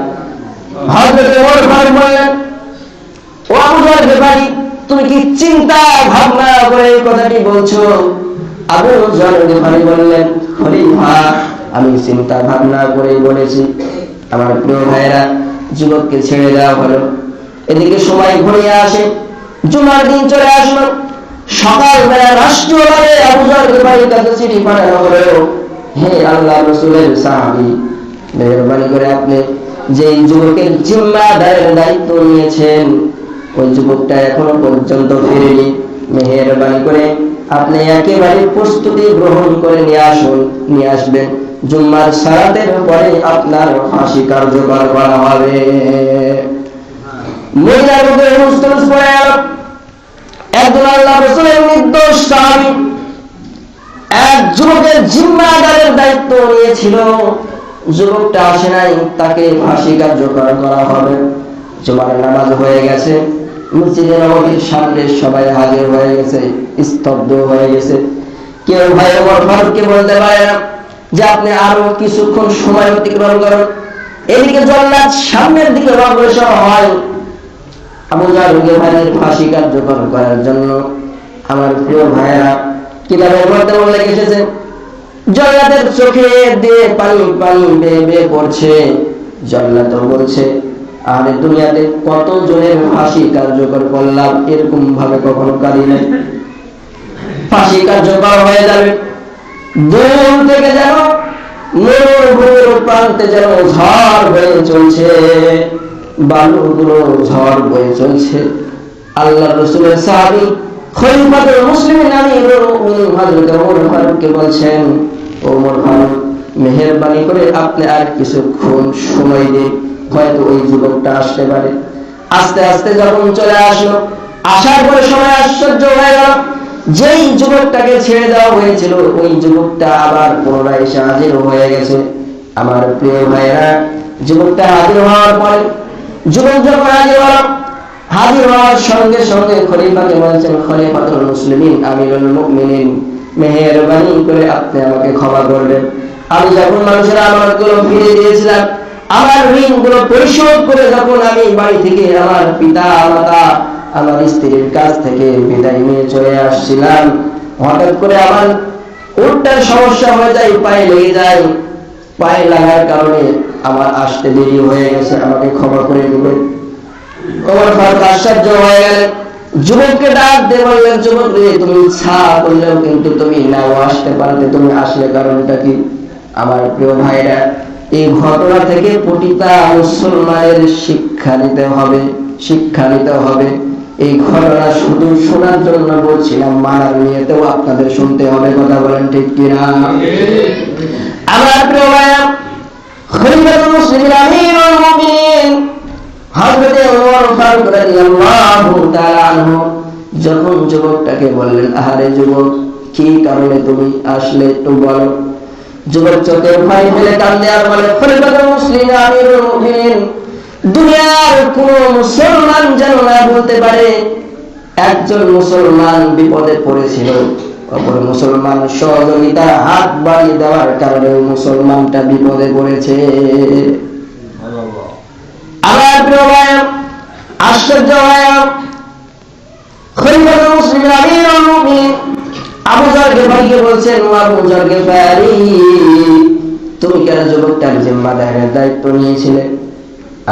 হযরত ওমর ফারুক বললেন, ও আবু যর গিফারী, তুমি কি চিন্তা ভাবনা করে এই কথাটি বলছো? আবু যর গিফারী বললেন, খলিফা, আমি চিন্তা ভাবনা করেই বলেছি। আমার প্রিয় ভাইরা, যুবককে ছেড়ে দেওয়া হলো। এদিকে সময় ঘনিয়ে আসে, জুমার দিন চলে আসলো। সকালবেলা রাষ্ট্রীয়ভাবে আবু যর গিফারীর কাছে চিঠি পাঠানো হলো, হে আল্লাহর রাসূলের সাহাবী, মেহেরবানি করে আপনি যে যুবকের জিম্মাদারের দায়িত্ব নিয়েছেন, ওই যুবকটা এখনো পর্যন্ত ফিরেনি। মেহেরবানি করে আপনি একেবারে প্রস্তুতি গ্রহণ করে নিয়ে আসবেন। জুম্মার সালাতের পরে আপনার ফাঁসি কার্যকর করা হবে। মহিলার উপরে মুস্তাফিজ পড়ে গেল। একজন আল্লাহর রাসূলের নির্দোষ সাহাবী এক যুবকের জিম্মাদারের দায়িত্ব নিয়েছিল। যুবকটা আসে নাই, তাকে ফাঁসি কার্যকর করা হবে। জুমার নামাজ হয়ে গেছে, মসজিদে নববীর সামনে সবাই হাজির হয়ে গেছে, স্তব্ধ হয়ে গেছে। কেউ ভাই ওমর ফারুককে বলতে পারে না যে আপনি আরো কিছুক্ষণ সময় অতিক্রম করুন। এদিকে জল্লাদ সামনের দিকে অগ্রসর হয় আবু যর গিফারীর ফাঁসি কার্যকর করার জন্য। আমার প্রিয় ভাইয়েরা, কিতাবের মধ্যে উল্লেখ এসেছে, জল্লাদের চোখে দিয়ে পানি পানি বেয়ে বেয়ে পড়ছে। জল্লাদ বলছে, আরে দুনিয়াতে কত জনের ফাঁসি কার্যকর করলাম, এরকম ভাবে কখনো কাঁদি নাই। ফাঁসি কার্যকর হয়ে যাবে, দূর থেকে যেন মরুভূমির প্রান্তে যেন ঝড় বয়ে চলছে, বালুগুলো ঝড় বয়ে চলছে। আল্লাহর রাসূলের সাহাবী খলিফাতুল মুসলিমিন আমিরুল মুমিনিন হযরত ওমর ফারুককে বলছেন, ওমর ফারুক, মেহেরবানি করে আপনি আর কিছুক্ষণ সময় দিন, হয়তো ওই যুবকটা আসতে পারে। আস্তে আস্তে যখন চলে আসলো, আসার পরে সময় আশ্চর্য হয়ে গেল। যেই যুবকটাকে ছেড়ে দেওয়া হয়েছিল, ওই যুবকটা আবার পুনরায় এসে হাজির হয়ে গেছে। আমার প্রিয় ভাইয়েরা, যুবকটা হাজির হওয়ার পরে, যুবক যখন হাজির হওয়ার সঙ্গে সঙ্গে খলিফাকে বলছেন, খলিফাতুল মুসলিমিন আমিরুল মুমিনিন, মেহেরবানি করে আপনি আমাকে ক্ষমা করবেন। আমি যখন মানুষের আমানতগুলো ফিরিয়ে দিয়েছিলাম, আমার ঋণগুলো পরিশোধ করে যখন আমি বাড়ি থেকে আমার পিতা মাতা, আমার স্ত্রীর কাছ থেকে বিদায় নিয়ে চলে আসছিলাম, হঠাৎ করে আমার উটটার সমস্যা হয়ে যায়, পায়ে লেগে যায়। পায়ে লাগার কারণে আমার আসতে দেরি হয়ে গেছে, আমাকে ক্ষমা করে দিবেন। ওমর ফারুক আশ্চর্য হয়ে গেলেন, যুবককে ডাক দিয়ে বললেন, যুবক রে, তুমি ইচ্ছা করলেও কিন্তু তুমি নাও আসতে পারতে, তুমি আসলে কারণটা কি? আমার প্রিয় ভাইরা, এই ঘটনা থেকে প্রতিটা মুসলমানের শিক্ষা নিতে হবে, শিক্ষা নিতে হবে। এই ঘটনা শুধু শোনার জন্য বলছি না, মানার নিয়েতেও আপনাদের শুনতে হবে। কথা বলেন ঠিক কিনা? আমার প্রিয় ভাইরা, খলিফাতুল মুসলিমিন আমিরুল মুমিনিন হযরত ওমর ফারুক রাদিয়াল্লাহু তাআলা আনহু যখন যুবকটাকে বললেন, আহারে যুবক, কি কারণে তুমি আসলে একটু বলো। যুবক চোখের পানি ফেলে কান্দে আর বলে, খলিফাতুল মুসলিমিন আমিরুল মুমিনিন, দুনিয়ার কোন মুসলমান যেন না বলতে পারে একজন মুসলমান বিপদে পড়েছিল, অপর মুসলমান সহযোগিতার হাত বাড়িয়ে দেওয়ার কারণে মুসলমানটা বিপদে পড়েছে। আমার প্রিয় ভাই, আশ্চর্য ভাই, খলিফাতুল মুসলিমিন আমিরুল মুমিনিন আবু যর গিফারীকে বলছেন, ও আবু যর গিফারী, তুমি কেন যুবকটার জিম্মাদারের দায়িত্ব নিয়েছিলে?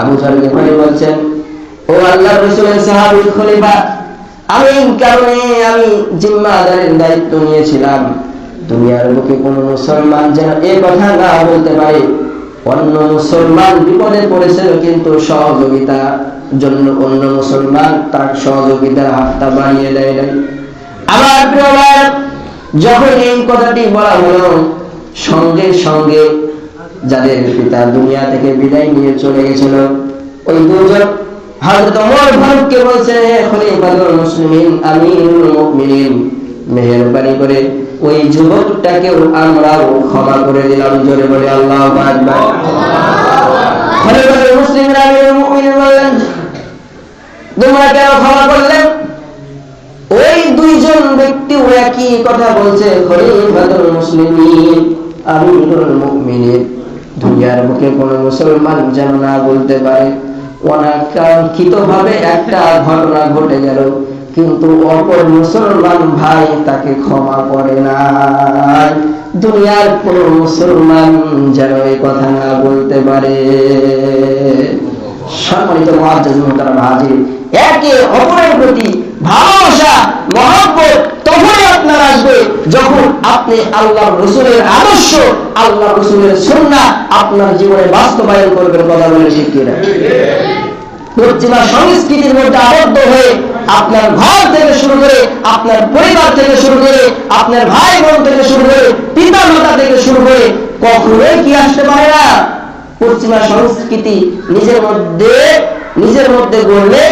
আবু যর গিফারী বলছেন, ও আল্লাহর রাসূলের সাহাবী খলিফা, আমি জিম্মাদারের দায়িত্ব নিয়েছিলাম দুনিয়ার বুকে কোন মুসলমান যেন এ কথা না বলতে পারে অন্য মুসলমান বিপদে পড়েছিল কিন্তু সহযোগিতার জন্য অন্য মুসলমান তার সহযোগিতার হাতটা বাড়িয়ে দেয় নাই। আমার প্রিয় ভাই, যখন এই কথাটি বলা হলো, সঙ্গে সঙ্গে যাদের পিতা দুনিয়া থেকে বিদায় নিয়ে চলে গেছিল, ওই দুজন হযরত ওমর ফারুককে বলছে, খলিফাতুল মুসলিমিন আমিরুল মুমিনিন, মেহেরবানি করে ওই যুবকটাকেও আমরাও ক্ষমা করে দিলাম। জোরে বলে আল্লাহু আকবার। খলিফাতুল মুসলিমিন আমিরুল মুমিনিন বললেন, তোমরা কেন ক্ষমা করলেন? ওই দুইজন ব্যক্তি একই কথা বলছে, খলিফাতুল মুসলিমিন আমিরুল মুমিনিন, দুনিয়ার বুকে কোন মুসলমান যেন না বলতে পারে অনাকাঙ্ক্ষিত ভাবে একটা ঘটনা ঘটে গেল কিন্তু অপর মুসলমান ভাই তাকে ক্ষমা করে না। দুনিয়ার কোন মুসলমান যেন এই কথা না বলতে পারে। সম্মানিত মুআজ্জাজ মুহতারাম হাজির, একে অপরের প্রতি ভালোবাসা মহব্বত তখনই আপনার আসবে যখন আপনি আল্লাহর রাসূলের আদর্শ, আল্লাহর রাসূলের সুন্নাহ আপনার জীবনে বাস্তবায়ন করবেন। কথা বলে ঠিক কিনা? পশ্চিমা সংস্কৃতির মধ্যে আবদ্ধ হয়ে আপনার ঘর থেকে শুরু করে, আপনার পরিবার থেকে শুরু করে, আপনার ভাই বোন থেকে শুরু করে, পিতা মাতা থেকে শুরু করে কখনোই কি আসতে পারে না? পশ্চিমা সংস্কৃতি নিজের মধ্যে গড়লে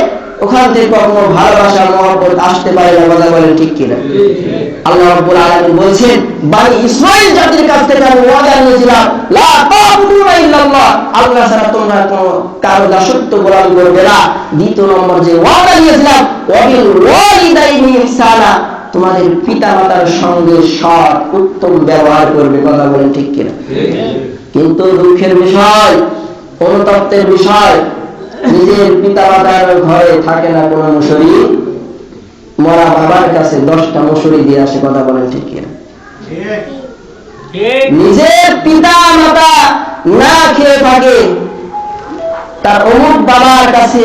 ওখান থেকে কখনো ভালোবাসা মহব্বত আসতে পারে না। কথা বলেন ঠিক কিনা? আল্লাহ রাব্বুল আলামিন বলছেন, বনি ইসরাঈল জাতির কাছ থেকে আমি ওয়াদা নিয়েছিলাম, লা তা'বুদুনা ইল্লাল্লাহ, আল্লাহ ছাড়া তোমরা কারো দাসত্ব গোলামি করবে না। দ্বিতীয় নম্বর যে ওয়াদা নিয়েছিলাম, ওয়াবিল ওয়ালিদাইনি ইহসানা, তোমাদের পিতা মাতার সঙ্গে সৎ উত্তম ব্যবহার করবে। কথা বলেন ঠিক কিনা? কিন্তু দুঃখের বিষয়, অনুতপ্তের বিষয়, নিজের পিতা মাতার ঘরে থাকে না কোনো মুসরি, মরা বাবার কাছে 10টা মুসরি দিয়ে আসে। কথা বলেন ঠিক কিনা? নিজের পিতা মাতা না খেয়ে থাকে, তার অমুক বাবার কাছে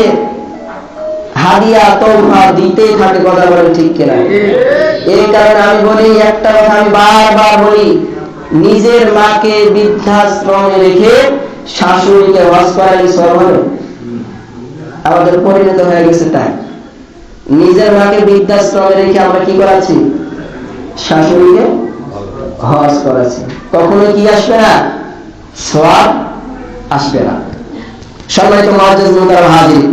হাদিয়া তোহফা দিতেই থাকে। কথা বলেন ঠিক কিনা? এই কারণে আমি বলি, একটা কথা আমি বারবার বলি, নিজের মাকে বৃদ্ধাশ্রমে রেখে শাশুড়িকে হজ করাই সওয়াব হবে। আমাদের পরিণত হয়ে গেছে তাই, নিজের মাকে বৃদ্ধাশ্রমে রেখে আমরা কি করাচ্ছি? শাশুড়িকে হজ করাচ্ছি। কখনো কি আসবে না? সওয়াব আসবে না। সম্মানিত মুআজ্জাজ মুহতারাম হাজির,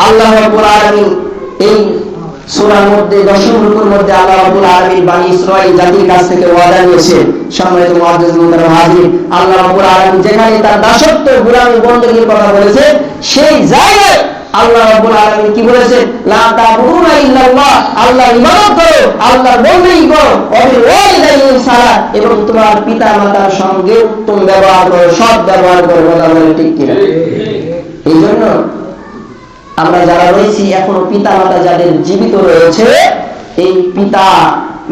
আল্লাহ রাব্বুল আলামিন এই সূরার মধ্যে 10 রুকুর মধ্যে আল্লাহ রাব্বুল আলামিন বনি ইসরাঈল জাতির কাছ থেকে ওয়াদা নিয়েছেন। সম্মানিত মুআজ্জাজ মুহতারাম হাজির, আল্লাহ রাব্বুল আলামিন যেখানে তার দাসত্ব গোলামি বندگির কথা বলেছেন, সেই জায়গায় আল্লাহ রাব্বুল আলামিন কি বলেছেন? লা তা'বুদুনা ইল্লাল্লাহ, আল্লাহর ইবাদত করো, আল্লাহর বندگি করো, ওয়াবিল ওয়ালিদাইনি ইহসানা, এবং তোমার পিতা মাতার সঙ্গে উত্তম ব্যবহার করো, সৎ ব্যবহার করো। কথা বলেন ঠিক কিনা? এইজন্য আমরা যারা রয়েছি এখনো পিতা মাতা যাদের জীবিত রয়েছে, এই পিতা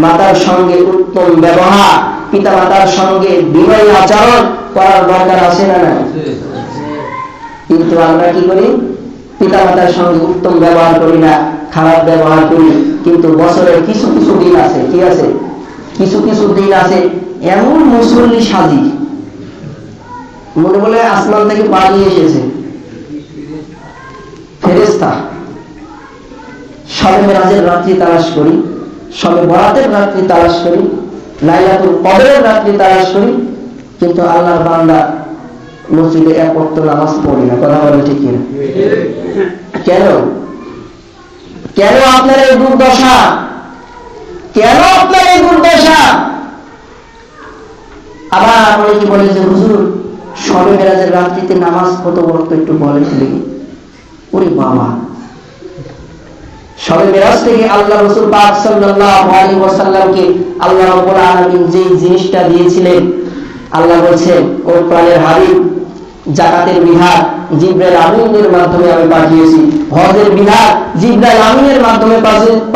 মাতার সঙ্গে উত্তম ব্যবহার, পিতা মাতার সঙ্গে বিনয়ী আচরণ করার দরকার আছে না? কিন্তু আমরা কি করি? পিতামাতার সঙ্গে উত্তম ব্যবহার করি না, খারাপ ব্যবহার করি, কিন্তু বছরের কিছু কিছু দিন আছে, কি আছে, কিছু কিছু দিন আছে এমন মুসল্লি সাজি, মনে বলে আসমান থেকে পালিয়ে এসেছে ফেরেশতা। শবে মেরাজের রাত্রি তালাশ করি, শবে বরাতের রাত্রি তালাশ করি, লাইলাতুল কদরের রাত্রি তালাশ করি, কিন্তু আল্লাহর বান্দা মসজিদে এক ওয়াক্ত নামাজ পড়ি না। কথা বলে ঠিক কিনা? কেন কেন আপনার এই দুর্দশা? কেন আপনার এই দুর্দশা? আবার অনেকে বলে যে হুজুর শবে মেরাজের রাত্রিতে নামাজ কত ওয়াক্ত একটু বলেন দেখি। ওরে বাবা, শবে মেরাজ থেকে আল্লাহ রাসূল পাক সাল্লাল্লাহু আলাইহি ওয়াসাল্লামকে আল্লাহ রাব্বুল আলামিন যে জিনিসটা দিয়েছিলেন, আল্লাহ বলছেন ও প্রাণের হাবিব, যাকাতের বিধান জিবরাইল আমিনের মাধ্যমে আমি পাঠিয়েছি, হজের বিধান জিবরাইল আমিনের মাধ্যমে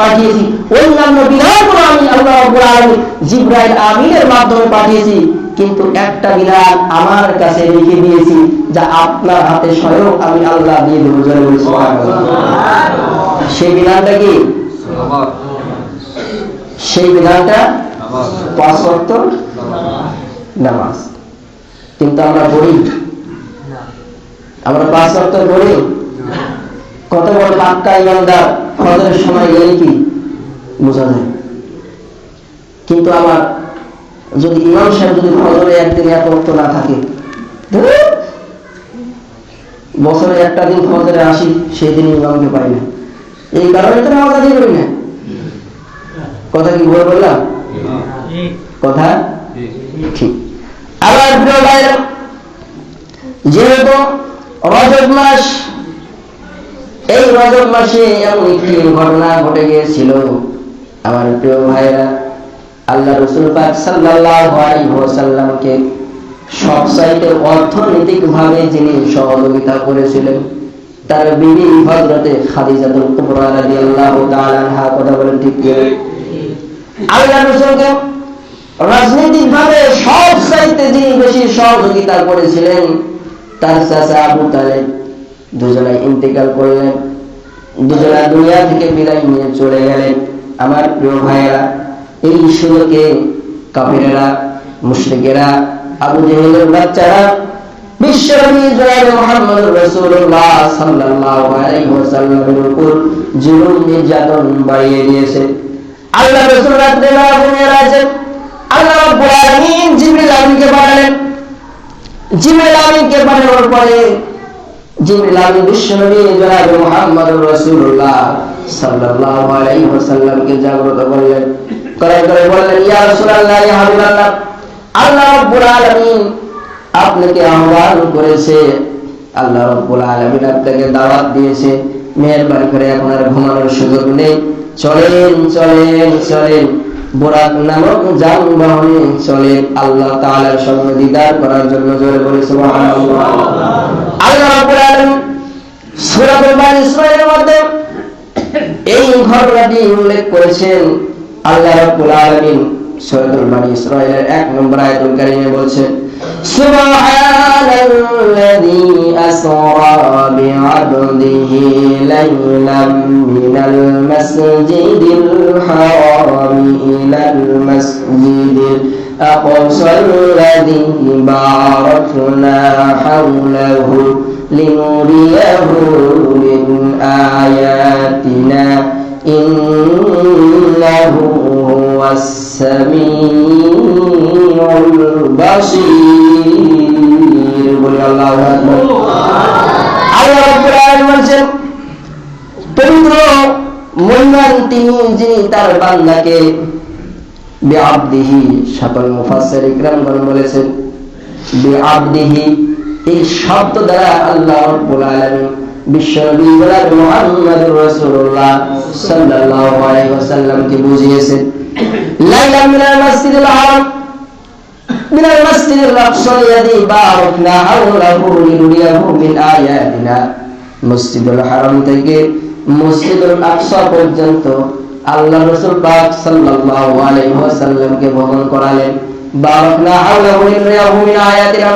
পাঠিয়েছি, অন্যান্য বিধানগুলো আমি আল্লাহ রাব্বুল আলামিন জিবরাইল আমিনের মাধ্যমে পাঠিয়েছি, কিন্তু একটা বিধান আমার কাছে রেখে দিয়েছি যা আপনার হাতে স্বয়ং আমি আল্লাহ দিয়ে দেব। জোরে বলি সুবহানাল্লাহ। সেই বিধানটা কি? সেই বিধানটা 5 ওয়াক্ত নামাজ। কিন্তু আমরা পড়ি, আমরা 5 ওয়াক্ত পড়ি। কত বড় পাক্কা ইমানদার ফজরের সময় গেলে কি বোঝা যায়। কিন্তু আমার যদি ইমাম সাহেব যদি ফজরে একদিন এক ওয়াক্ত না থাকে, বছরে একটা দিন ফজরে আসি, সেই দিন ইমামকে পাই না, এই কারণে তো নামাজ আদায় করি না। কথা কি ভুল বললাম? কথা ঠিক। আবার প্রিয় ভাইরা, যেহেতু রজব মাস, এই রজব মাসে এমন একটি ঘটনা ঘটে গিয়েছিল আমার প্রিয় ভাইরা, আল্লাহ রাসূল পাক সাল্লাল্লাহু আলাইহি ওয়াসাল্লামকে সবচাইতে অর্থনৈতিকভাবে যিনি সহযোগিতা করেছিলেন তার বিবি হযরতে খাদিজাতুল কুবরা রাদিয়াল্লাহু তাআলা আনহা। কথা বলেন ঠিক কি? আল্লাহ রাসূলকে রাজনৈতিকভাবে সবচাইতে যিনি বেশি সহযোগিতা করেছিলেন তার চাচা আবু তালেব, দুজনে ইন্তেকাল করলেন, দুজনে দুনিয়া থেকে বিদায় নিয়ে চলে গেলেন। আমার প্রিয় ভাইয়েরা, এই সুযোগে কাফিরেরা, মুশরিকেরা, আবু জেহেলের বাচ্চারা বিশ্বনবী জনাব মুহাম্মদুর রাসূলুল্লাহ সাল্লাল্লাহু আলাইহি ওয়াসাল্লামের উপর জুলুম নির্যাতন বাড়িয়ে দিয়েছে। আল্লাহ রাসূল রাতে মেরাজে আল্লাহ রাব্বুল আলামিন জিবরিল আমিনকে পাঠালেন। জিবরিল আমিনকে পাঠানোর পরে জিবরিল আমিন বিশ্বনবী জনাব মুহাম্মদুর রাসূলুল্লাহ সাল্লাল্লাহু আলাইহি ওয়াসাল্লামকে জাগ্রত করলেন, করে বললেন, ইয়া রাসূলুল্লাহ, ইয়া হাবিবাল্লাহ, আল্লাহ রাব্বুল আলামিন আপনাকে আহ্বান করেছে, আল্লাহ রাব্বুল আলামিন আপনাকে দাওয়াত দিয়েছে, মেহেরবানি করে এখন আর ঘুমানোর সুযোগ নেই, চলেন চলেন চলেন, বুরাক নামক যানবাহনে চলেন আল্লাহ তাআলার সঙ্গে দিদার করার জন্য। জোরে বলে সুবহানাল্লাহ। আল্লাহ রাব্বুল আলামিন সূরা বানী ইসরাঈলের মধ্যে এই ঘটনাটি উল্লেখ করেছেন। আল্লাহ রাব্বুল আলামিন সূরা বানী ইসরাঈলের 1 নম্বর আয়াতুল কারীমে বলছেন, সুবহানাল্লাযী আসরা বি'আবদিহি লাইলাম মিনাল মাসজিদিল হারাম ইলাল মাসজিদিল আকসাল্লাযী বারাকনা হাওলাহু লিনুরিয়াহু মিন আয়াতিনা ইন্নাহু হুয়াস সামিউল বাসীর। বলি আল্লাহু আকবার। আল্লাহ রাব্বুল আলামিন বলেন, পবিত্র মহিমান তিনি যিনি তার বান্দাকে বিআবদিহি, সকল মুফাসসির ইকরামগণ বলেছেন বিআবদিহি, এই শব্দ দ্বারা আল্লাহ রাব্বুল আলামিন বিশ্বনবী জনাব মুহাম্মদুর রাসূলুল্লাহ সাল্লাল্লাহু আলাইহি ওয়াসাল্লামকে বুঝিয়েছেন, লাইলা মিনাল মাসজিদিল হারাম মিনাল মাসজিদিল আকসাল্লাযী বারাকনা হাওলাহু লিনুরিয়াহু মিন আয়াতিনা, মসজিদুল হারাম থেকে মসজিদুল আকসা পর্যন্ত আল্লাহ রাসূল পাক সাল্লাল্লাহু আলাইহি ওয়াসাল্লামকে ভ্রমণ করালেন। বারাকনা হাওলাহু লিনুরিয়াহু মিন আয়াতিনা,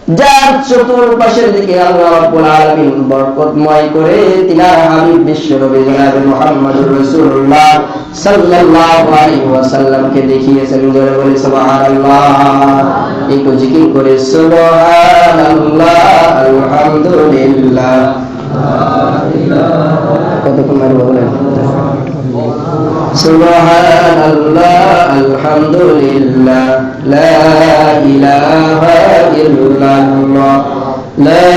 যার চতুর্পাশের দিকে আল্লাহ রাব্বুল আলামিন বরকতময় করে তিনার হাবিব বিশ্বনবী জনাবে মুহাম্মদুর রাসূলুল্লাহ সাল্লাল্লাহু আলাইহি ওয়াসাল্লামকে দেখিয়েছেন। জোরে বলি সুবহানাল্লাহ। একটু জিকির করে সুবহানাল্লাহ, আলহামদুলিল্লাহ, কতক্ষণ মারবো বলেন? সুবহানাল্লাহ, আলহামদুলিল্লাহ, লা ইলাহা ইল্লাল্লাহ, লা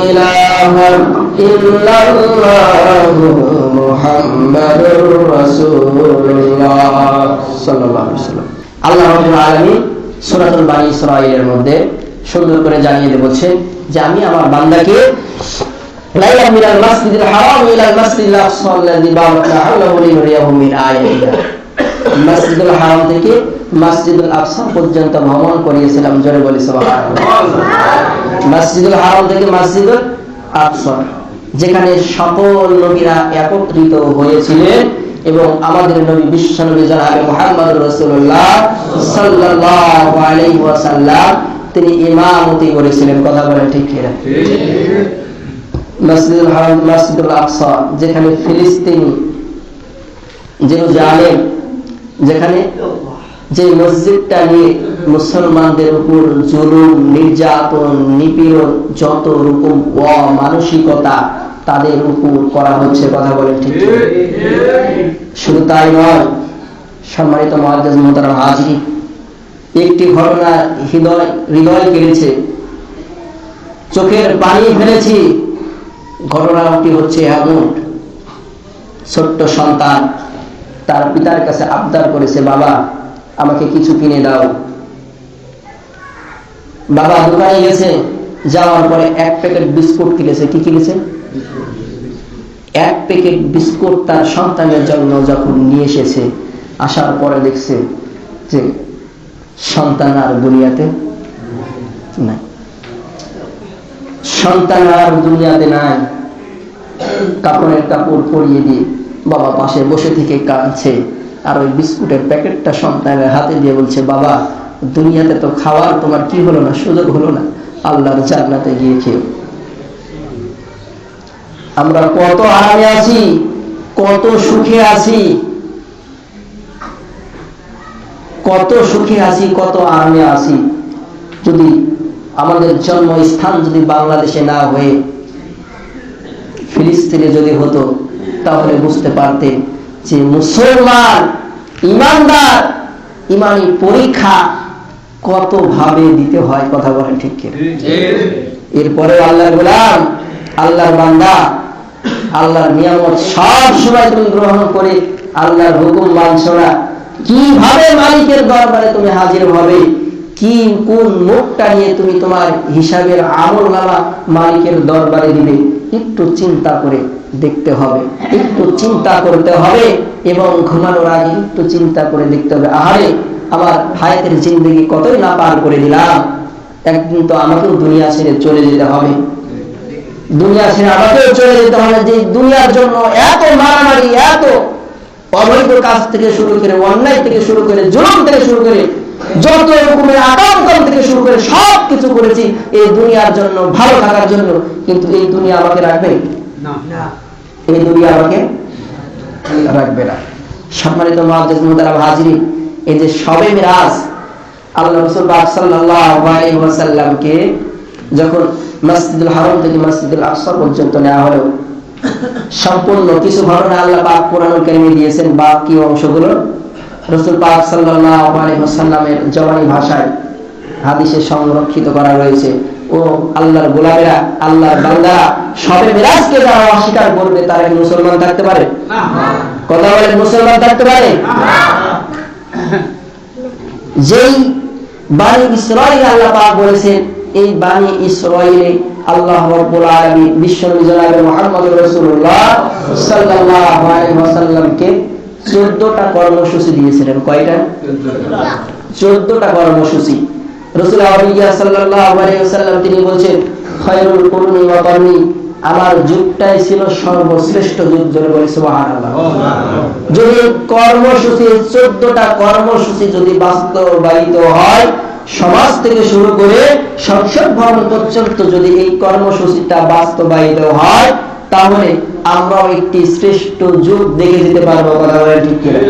ইলাহা ইল্লাল্লাহ, মুহাম্মাদুর রাসূলুল্লাহ সাল্লাল্লাহু আলাইহি ওয়াসাল্লাম। আল্লাহ রাব্বুল আলামিন সূরাতুল বানী ইসরাঈলের মধ্যে সুন্দর করে জানিয়ে বলছেন যে আমি আমার বান্দাকে লাইলা মিনাল মাসজিদিল হারাম ইলাল মাসজিদিল আকসা আল্লাযী বারাকনা হাওলাহু লিনুরিয়াহু মিন আয়াতিনা। মসজিদুল হারাম থেকে মসজিদুল আকসা পর্যন্ত ভ্রমণ করিয়েছিলাম। জোরে বলি সুবহানাল্লাহ। মসজিদুল হারাম থেকে মসজিদুল আকসা, যেখানে সকল নবীরা একত্রিত হয়েছিলেন এবং আমাদের নবী বিশ্বনবী জনাবে মুহাম্মদুর রাসূলুল্লাহ সাল্লাল্লাহু আলাইহি ওয়াসাল্লাম তিনি ইমামতি করেছিলেন। কথা বলেন ঠিক কিনা? মসজিদুল হারাম, মসজিদুল আকসা, যেখানে ফিলিস্তিন, জেরুজালেম, যেখানে যে মসজিদটা নিয়ে মুসলমানদের উপর জুলুম, নির্যাতন, নিপীড়ন, যত রকম অমানসিকতা তাদের উপর করা হচ্ছে। কথা বলেন ঠিক কিনা? শুধু তাই নয়, সম্মানিত মুআজ্জাজ মুহতারাম হাজিরিন, একটি ঘটনা হৃদয় কেড়েছে, চোখের পানি ফেলেছি। ঘটনাটি হচ্ছে এমন, ছোট্ট সন্তান তার পিতার কাছে আবদার করেছে, বাবা আমাকে কিছু কিনে দাও। বাবা দোকানে গেছে, যাওয়ার পরে এক প্যাকেট বিস্কুট কিনেছে। কি কিনেছে? এক প্যাকেট বিস্কুট তার সন্তানের জন্য যখন নিয়ে এসেছে, আসার পরে দেখছে যে সন্তান আর দুনিয়াতে নাই, সন্তান আর দুনিয়াতে নাই। কাপড়ের কাপড় পরিয়ে দিয়ে বাবা পাশে বসে থেকে কাঁদছে, আর ওই বিস্কুটের প্যাকেটটা সন্তানের হাতে দিয়ে বলছে, বাবা দুনিয়াতে তো খাওয়ার তোমার কি হলো না, সুযোগ হলো না, আল্লাহর জান্নাতে গিয়ে খেও। আমরা কত আরামে আছি, কত সুখে আছি, কত সুখে আছি, কত আরামে আছি। যদি আমাদের জন্মস্থান যদি বাংলাদেশে না হয়ে ফিলিস্তিনে যদি হতো, তাহলে বুঝতে পারতেন যে মুসলমান ইমানদার ইমানি পরীক্ষা কত ভাবে দিতে হয়। কথা বলেন ঠিক কিনা? এরপরে আল্লাহর গোলাম, আল্লাহর বান্দা, আল্লাহর নিয়ামত সব সময় তুমি গ্রহণ করে আল্লাহর হুকুম মানছো না, কিভাবে মালিকের দরবারে তুমি হাজির হবে, কি কোন মুখটা নিয়ে তুমি তোমার হিসাবের আমলনামা মালিকের দরবারে দিবে, একটু চিন্তা করে দেখতে হবে, একটু চিন্তা করতে হবে। এবং ঘুমানোর আগে একটু চিন্তা করে দেখতে হবে, আহারে আমার হায়াতের জিন্দেগি কতই না পার করে দিলাম, একদিন তো আমাকেও দুনিয়া ছেড়ে চলে যেতে হবে, দুনিয়া ছেড়ে আমাকেও চলে যেতে হবে। যে দুনিয়ার জন্য এত মারামারি, এত অবৈধ কাজ থেকে শুরু করে, অন্যায় থেকে শুরু করে, জুলুম থেকে শুরু করে, যত রকমের আকাম থেকে শুরু করে সব কিছু করেছি এই দুনিয়ার জন্য, ভালো থাকার জন্য। কিন্তু এই দুনিয়া আমাকে রাখবে না, এই দুনিয়া আমাকে রাখবে না। সম্মানিত মুআজ্জাজ মুহতারাম হাজিরিন, এই যে শবে মিরাজ, আল্লাহ রাসূল পাক সাল্লাল্লাহু আলাইহি ওয়াসাল্লামকে যখন মসজিদুল হারাম থেকে মসজিদুল আকসা পর্যন্ত নেওয়া হলো, সম্পূর্ণ কিছু ঘটনা আল্লাহ পাক কোরআনুল কারীমে দিয়েছেন, বাকি অংশগুলো রাসূল পাক সাল্লাল্লাহু আলাইহি ওয়াসাল্লামের জবানি ভাষায় হাদিসে সংরক্ষিত করা রয়েছে। ও আল্লাহর গোলামেরা, আল্লাহর বান্দারা, শবে মিরাজকে যারা অস্বীকার করবে তারা কি মুসলমান থাকতে পারে? না। কথা বলেন, মুসলমান থাকতে পারে? না। যেই বানি ইসরাঈল আল্লাহ পাক বলেছেন, এই বানি ইসরাঈলে আল্লাহ রাব্বুল আলামিন বিশ্বনবী জনাবে মুহাম্মদুর রাসূলুল্লাহ সাল্লাল্লাহু আলাইহি ওয়াসাল্লামকে 14টা কর্মসূচি দিয়েছিলেন। কয়টা? 14টা কর্মসূচি। রাসূল আল্লাহ সাল্লাল্লাহু আলাইহি ওয়াসাল্লাম তিনি বলেন, খায়রুল কুরুনি ওয়া কারনি, আমার যুগটাই ছিল সর্বশ্রেষ্ঠ যুগ। জোরে বলি সুবহানাল্লাহ। যদি কর্মসূচি 14টা কর্মসূচি যদি বাস্তবায়িত হয়, সমাজ থেকে শুরু করে সংসদ ভবন পর্যন্ত যদি এই কর্মসূচিটা বাস্তবায়িত হয়, তাহলে আমরাও একটি শ্রেষ্ঠ যুগ দেখে যেতে পারবো। কথা বলে ঠিক কিনা?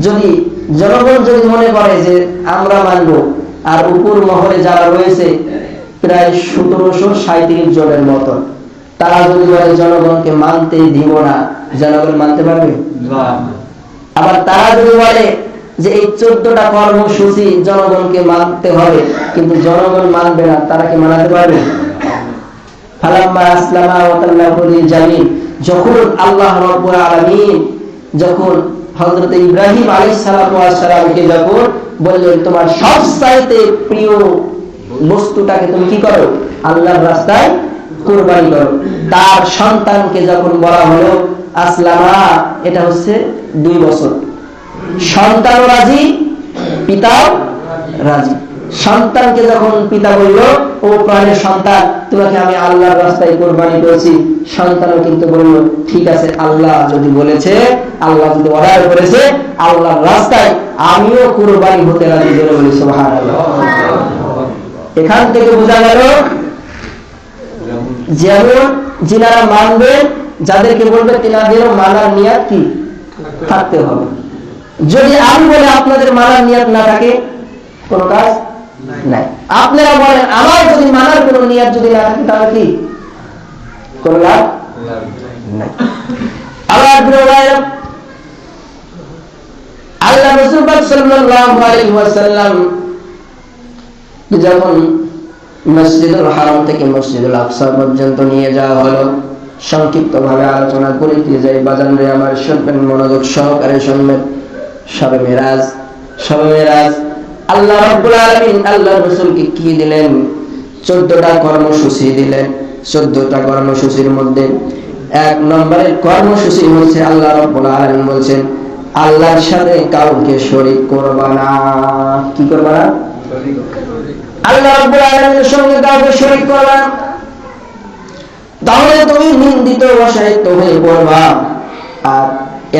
যদি জনগণ যদি মনে করে যে আমরা মানব, আর উপর মহলে যারা রয়েছে প্রায় 1737 জনের মতো, তারা যদি বলে জনগণকে মানতে দিব না, জনগণ মানতে পারবে? আবার তারা যদি বলে যে এই 14টা কর্মসূচি জনগণকে মানতে হবে, কিন্তু জনগণ মানবে না, তারা কি মানাতে পারবে? ফালাম্মা আসলামা ওয়া তাল্লাহু লিল জামিন, যখন আল্লাহ রাব্বুল আলামিন যখন হযরত ইব্রাহিম আলাইহিস সালাতু ওয়াস সালামকে যখন বললেন তোমার সবচাইতে প্রিয় বস্তুটাকে তুমি কি করো? আল্লাহর রাস্তায় কুরবানি করো। তার সন্তানকে যখন বলা হলো আসলামা, এটা হচ্ছে 2 বছর, সন্তানও রাজি, পিতাও রাজি। সন্তানকে যখন পিতা বলল ও প্রাণের সন্তান, তোমাকে আমি আল্লাহর রাস্তায় কুরবানি করেছি, সন্তানও কিন্তু বলল ঠিক আছে, আল্লাহ যদি বলেছে, আল্লাহ যদি অর্ডার করেছে আল্লাহর রাস্তায়, আমিও কুরবানি হতে রাজি। বলে বলি সুবহানাল্লাহ। এখান থেকে বোঝা গেল যেমন যিনারা মানবেন, যাদেরকে বলবে তিনাদেরও মানার নিয়ত কি থাকতে হবে। যদি আমি বলে আপনাদের মানার নিয়ত না থাকে, কোনো কাজ নাই। আপনারা বলেন আমার যদি মানার কোনো নিয়ত যদি না থাকে, তাহলে কি কোনো লাভ নাই। আল্লাহ রাসূল সাল্লাল্লাহু আলাইহি ওয়াসাল্লাম যখন মসজিদুল হারাম থেকে মসজিদুল আকসা পর্যন্ত নিয়ে যাওয়া হলো, সংক্ষিপ্ত ভাবে আলোচনা করে দিয়ে যাই। বাজানরে আমার শুনবেন, মনোযোগ সহকারে শুনবেন। শবে মেরাজ, শবে মেরাজ আল্লাহ রাব্বুল আলামিন আল্লাহ রাসূলকে কি দিলেন? 14টা কর্মসূচি দিলেন। 14টা কর্মসূচির মধ্যে 1 নম্বরের কর্মসূচি হচ্ছে আল্লাহ রাব্বুল আলামিন বলছেন আল্লাহর সাথে কাউকে শরীক করবা না। কি করবা না? আল্লাহ রাব্বুল আলামিনের সঙ্গে কাউকে শরীক করবা না, তাহলে তুমি নিন্দিত অসহায়িত হয়ে পড়বা। আর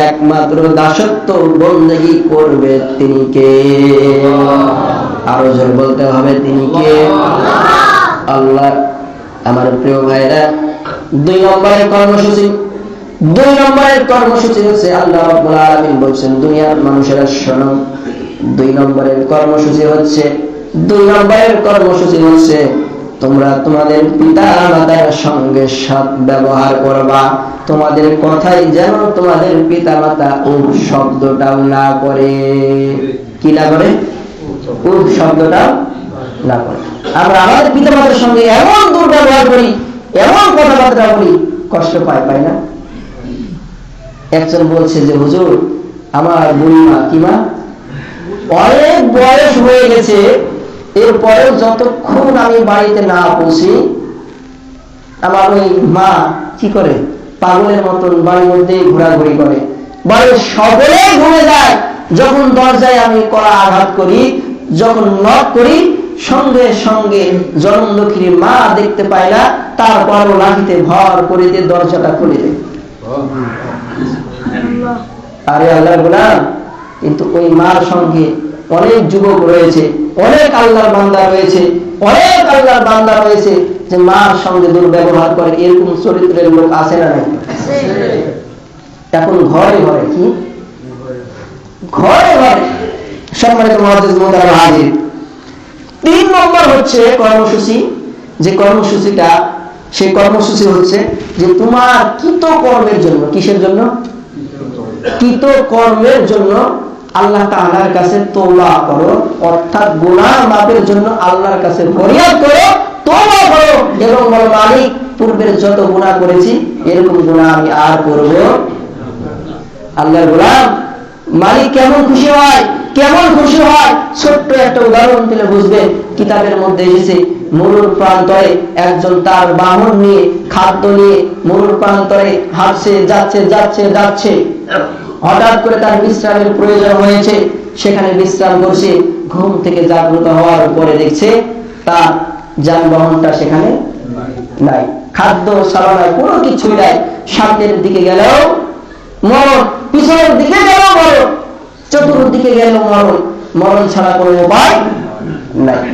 একমাত্র দাসত্ব বন্দেগী করবে তিনি কে? আরো জোরে বলতে হবে, তিনি কে? আল্লাহ। আমার প্রিয় ভাইরা, 2 নম্বরের কর্মসূচি, 2 নম্বরের কর্মসূচি হচ্ছে আল্লাহ রাব্বুল আলামিন বলছেন দুনিয়ার মানুষেরা শোনো, 2 নম্বরের কর্মসূচি হচ্ছে, 2 নম্বরের কর্মসূচি হচ্ছে তোমরা তোমাদের পিতা মাতার সঙ্গে সৎ ব্যবহার করবা। তোমাদের কথাই যেন তোমাদের পিতা মাতা উফ শব্দটাও না করে। কি না করে? উফ শব্দটাও না করে। আমরা আমাদের পিতা মাতার সঙ্গে এমন দুর্ব্যবহার করি, এমন কথাবার্তা বলি, কষ্ট পাই, পাই না? একজন বলছে যে হুজুর, আমার বুড়ি মা, কি মা, অনেক বয়স হয়ে গেছে, এরপরেও যতক্ষণ আমি বাড়িতে না পৌঁছি, আমার ওই মা কি করে? পাগলের মতন বাড়ির মধ্যে ঘোরাঘুরি করে, বাড়ির সকলে ঘুরে যায়। যখন দরজায় আমি কড়া আঘাত করি, যখন নক করি, সঙ্গে সঙ্গে জনমদক্ষিণী মা দেখতে পায় না, তারপরও লাঠিতে ভর করে দিয়ে দরজাটা খুলে দেয়। আরে আল্লাহর গোলাম, কিন্তু ওই মার সঙ্গে অনেক যুবক রয়েছে, অনেক আল্লাহর বান্দা রয়েছে, অনেক আল্লাহর বান্দা রয়েছে যে মার সঙ্গে দুর্ব্যবহার করে। এরকম চরিত্রের লোক আছে না নাই? এখন ঘরে ঘরে, কি ঘরে ঘরে। সম্মানিত মুআজ্জিজ মুহতারাম হাজির, 3 নম্বর হচ্ছে কর্মসূচি, যে কর্মসূচিটা, সেই কর্মসূচি হচ্ছে যে তোমার কৃত কর্মের জন্য, কিসের জন্য? কৃত কর্মের জন্য আল্লাহ তাআলার কাছে তওবা করো, অর্থাৎ গুনাহ মাফের জন্য আল্লাহর কাছে ফরিয়াদ করো, তওবা করো এবং বলো মালিক, পূর্বের যত গুনাহ করেছি এরকম গুনাহ আমি আর করব। আল্লাহর গোলাম, মালিক কেমন খুশি হয়, কেমন খুশি হয়, ছোট্ট একটা উদাহরণ দিলে বুঝবেন। কিতাবের মধ্যে এসেছে, মরুর প্রান্তরে একজন তার বাহন নিয়ে, খাদ্য নিয়ে মরুর প্রান্তরে হাঁটছে, যাচ্ছে যাচ্ছে যাচ্ছে, হঠাৎ করে তার বিশ্রামের প্রয়োজন হয়েছে, সেখানে বিশ্রাম করছে। ঘুম থেকে জাগ্রত হওয়ার পরে দেখছে তার যানবাহনটা সেখানে নাই, খাদ্য সারানায়, কোনো কিছুই নাই। সামনের দিকে গেলেও মরণ, পিছনের দিকে গেলেও মরণ, চতুর্দিকে গেলেও মরণ, মরণ ছাড়া কোনো উপায় নাই।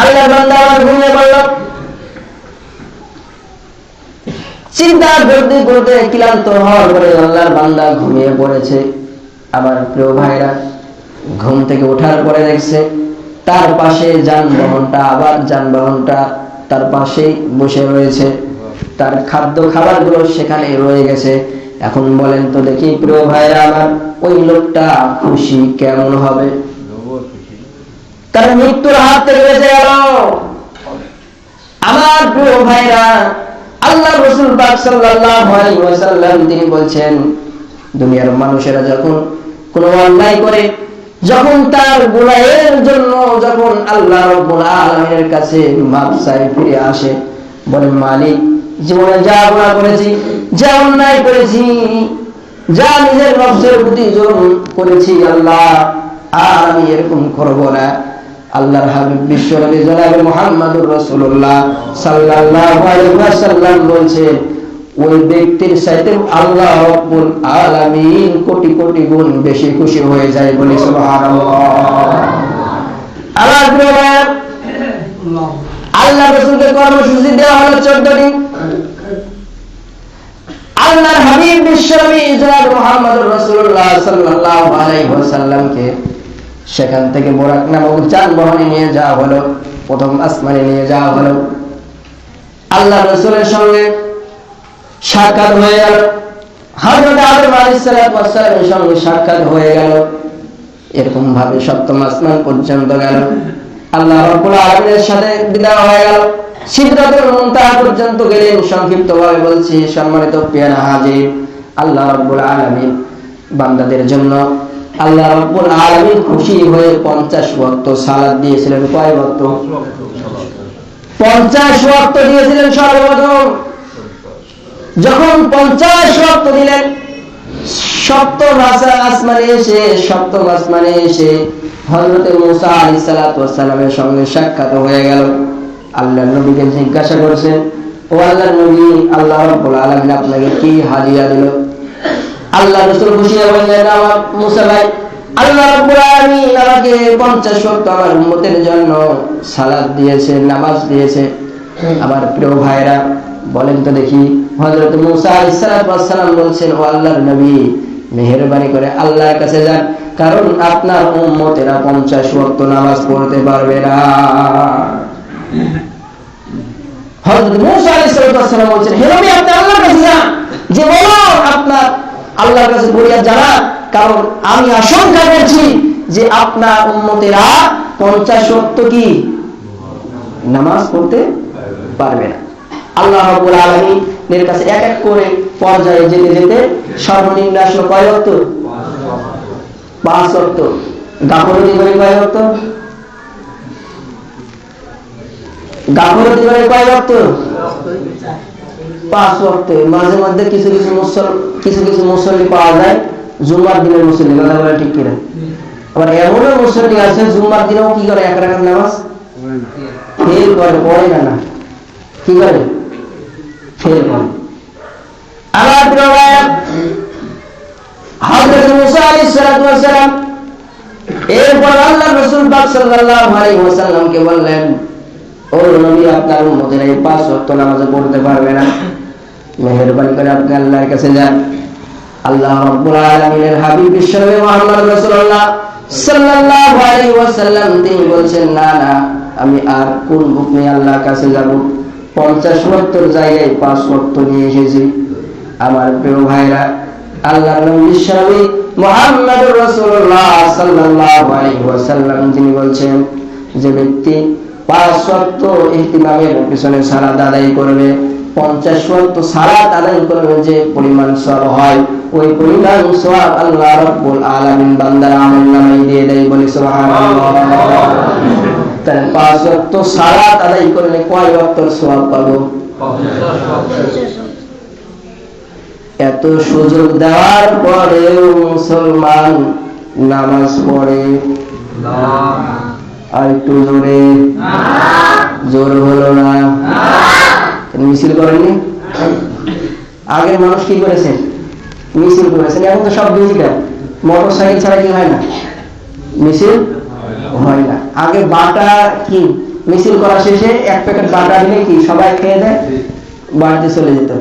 আল্লাহর বান্দা আবার ঘুমিয়ে পড়ল। চিন্তা করতে করতে ক্লান্ত হওয়ার পরে আল্লাহর বান্দা ঘুমিয়ে পড়েছে। আমার প্রিয় ভাইরা, ঘুম থেকে ওঠার পরে দেখছে তার পাশে যানবাহনটা, আবার যানবাহনটা তার পাশেই বসে রয়েছে, তার খাদ্য খাবারগুলো সেখানে রয়ে গেছে। এখন বলেন তো দেখি প্রিয় ভাইরা আমার, ওই লোকটা খুশি কেমন হবে? তার মৃত্যুর হাত থেকে বেঁচে গেল। আমার প্রিয় ভাইরা, আল্লাহ রাসূল পাক সাল্লাল্লাহু আলাইহি ওয়াসাল্লাম তিনি বলছেন, দুনিয়ার মানুষেরা যখন কোনো অন্যায় করে, যখন তার গুনাহের জন্য যখন আল্লাহ রাব্বুল আলামিনের কাছে মাফ চাই ফিরে আসে, বলেন মালিক জীবনে যা গুনাহ করেছি, যা অন্যায় করেছি, যা নিজের নফসের প্রতি জুলুম করেছি, আল্লাহ আর আমি এরকম করব না। আল্লাহর হাবিব বিশ্বনবী জনাবে মুহাম্মদুর রাসূলুল্লাহ সাল্লাল্লাহু আলাইহি ওয়াসাল্লাম বলছেন, ওই ব্যক্তির সাথে আল্লাহ রাব্বুল আলামিন কোটি কোটি গুণ বেশি খুশি হয়ে যায়, বলি সুবহানাল্লাহ। আমার প্রিয় ভাই, আল্লাহ রাসূলকে কর্মসূচি দেওয়া হলো 14 দিন। আল্লাহর হাবিব বিশ্বনবী জনাবে মুহাম্মদুর রাসূলুল্লাহ সাল্লাল্লাহু আলাইহি ওয়াসাল্লামকে সেখান থেকে বোরাক নামক যানবাহনে নিয়ে যাওয়া হলো, প্রথম আসমানে নিয়ে যাওয়া হলো। আল্লাহ রাসূলের সঙ্গে সাক্ষাৎ হয়ে গেল, হযরত আদম আলাইহিস সালামের সঙ্গে সাক্ষাৎ হয়ে গেল। এরকম ভাবে সপ্তম আসমান পর্যন্ত গেল। আল্লাহ রাব্বুল আলামিনের সাথে বিদায় হয়ে গেল, সিদরাতুল মুনতাহা পর্যন্ত গেলেন। সংক্ষিপ্ত ভাবে বলছি, সম্মানিত প্রিয়রা হাজির, আল্লাহ রাব্বুল আলামিন বান্দাদের জন্য আল্লাহ রাব্বুল আলামিন খুশি হয়ে 50 ওয়াক্ত সালাত দিয়েছিলেন। কয় ওয়াক্ত? 50 ওয়াক্ত দিয়েছিলেন সর্বপ্রথম। যখন 50 ওয়াক্ত দিলেন, সপ্তম আসমানে এসে হযরত মুসা আলাইহিস সালাতু ওয়াস সালামের সঙ্গে সাক্ষাৎ হয়ে গেল। আল্লাহর নবীকে জিজ্ঞাসা করেছেন, ও আল্লাহর নবী, আল্লাহ রাব্বুল আলামিন আপনাকে কি হাদিয়া দিল? আল্লাহ রাসূল খুশি হয়ে বললেন, আমার মুসা ভাই, আল্লাহ রাব্বুল আলামিন আমাকে 50 ওয়াক্ত আমার উম্মতের জন্য সালাত দিয়েছে, নামাজ দিয়েছে। আমার প্রিয় ভাইরা, বলেন তো দেখি, হযরত মুসা আলাইহিস সালাম বলছেন, ও আল্লাহর নবী, মেহেরবানি করে আল্লাহর কাছে যান, কারণ আপনার উম্মতেরা 50 ওয়াক্ত নামাজ পড়তে পারবে না। হযরত মুসা আলাইহিস সালাম বলছেন, হে নবী, আপনি আল্লাহর কাছে যান, যে বলো আপনার আল্লাহর কাছে ফরিয়াদ জানান, কারণ আমি আশঙ্কা করছি যে আপনার উম্মতেরা 50 ওয়াক্ত কি নামাজ পড়তে পারবে না। আল্লাহ রাব্বুল আলামিনের কাছে এক এক করে পর্যায়ে যেতে যেতে সর্বনিম্ন আসলো কয় ওয়াক্ত? 5 ওয়াক্ত। গাফরতি করে কয় ওয়াক্ত? গাফরতি করে কয় ওয়াক্ত? 5 ওয়াক্ত। মাঝে মধ্যে কিছু কিছু মুসল্লি পাওয়া যায় জুমার দিনের মুসল্লি, কথা বলে ঠিক কিনা? আবার এমনও মুসল্লি আছে জুমার দিনেও কি করে, এক রাকাত নামাজ ফেল করে, পড়ে না, কি করে? ফেল করে। আমার প্রিয় ভাই, হযরত মুসা আলাইহিস সালাম এরপর আল্লাহ রাসূল পাক সাল্লাল্লাহু আলাইহি ওয়াসাল্লামকে বললেন, ও নবী, আপনার উম্মতেরা এই 5 ওয়াক্ত নামাজ পড়তে পারবে না, মেহেরবানি করে আপনি আল্লাহর কাছে যান। আল্লাহ রাব্বুল আলামিনের হাবিব বিশ্বনবী মুহাম্মদ রাসূলুল্লাহ সাল্লাল্লাহু আলাইহি ওয়াসাল্লাম তিনি বলছেন, না না, আমি আর কোন বুক নিয়ে আল্লাহর কাছে যাব? 50 ওয়াক্তের জায়গায় 5 ওয়াক্ত নিয়ে এসেছি। আমার প্রিয় ভাইরা, আল্লাহর নবী বিশ্বনবী মুহাম্মদ রাসূলুল্লাহ সাল্লাল্লাহু আলাইহি ওয়াসাল্লাম তিনি বলছেন, যে ব্যক্তি 5 ওয়াক্ত ইহতিমামের পিছনে সালাত আদায় করবে, 50 ওয়াক্ত সালাত আদায় করবে, যে পরিমাণ সওয়াব হয়, ওই পরিমাণ সওয়াব আল্লাহ রাব্বুল আলামিন বান্দার আমলনামায় দিয়ে দেয়, বলি সুবহানাল্লাহ। তাহলে 5 ওয়াক্ত সালাত আদায় করলে কয় ওয়াক্তের সওয়াব পাবো? 50। এত সুযোগ দেওয়ার পরেও মুসলমান নামাজ পড়ে না। আর একটু জোরে, জোর হলো না। মিছিল করেননি? আগের মানুষ কি করেছেন? মিছিল করেছেন। এখন তো সব ডিজিটাল, মোটরসাইকেল ছাড়া কি হয় না, মিছিল হয় না। আগে বাটা কি মিছিল করা শেষে এক প্যাকেট বাটা দিলে কি সবাই খেয়ে দেয়, বাড়িতে চলে যেত।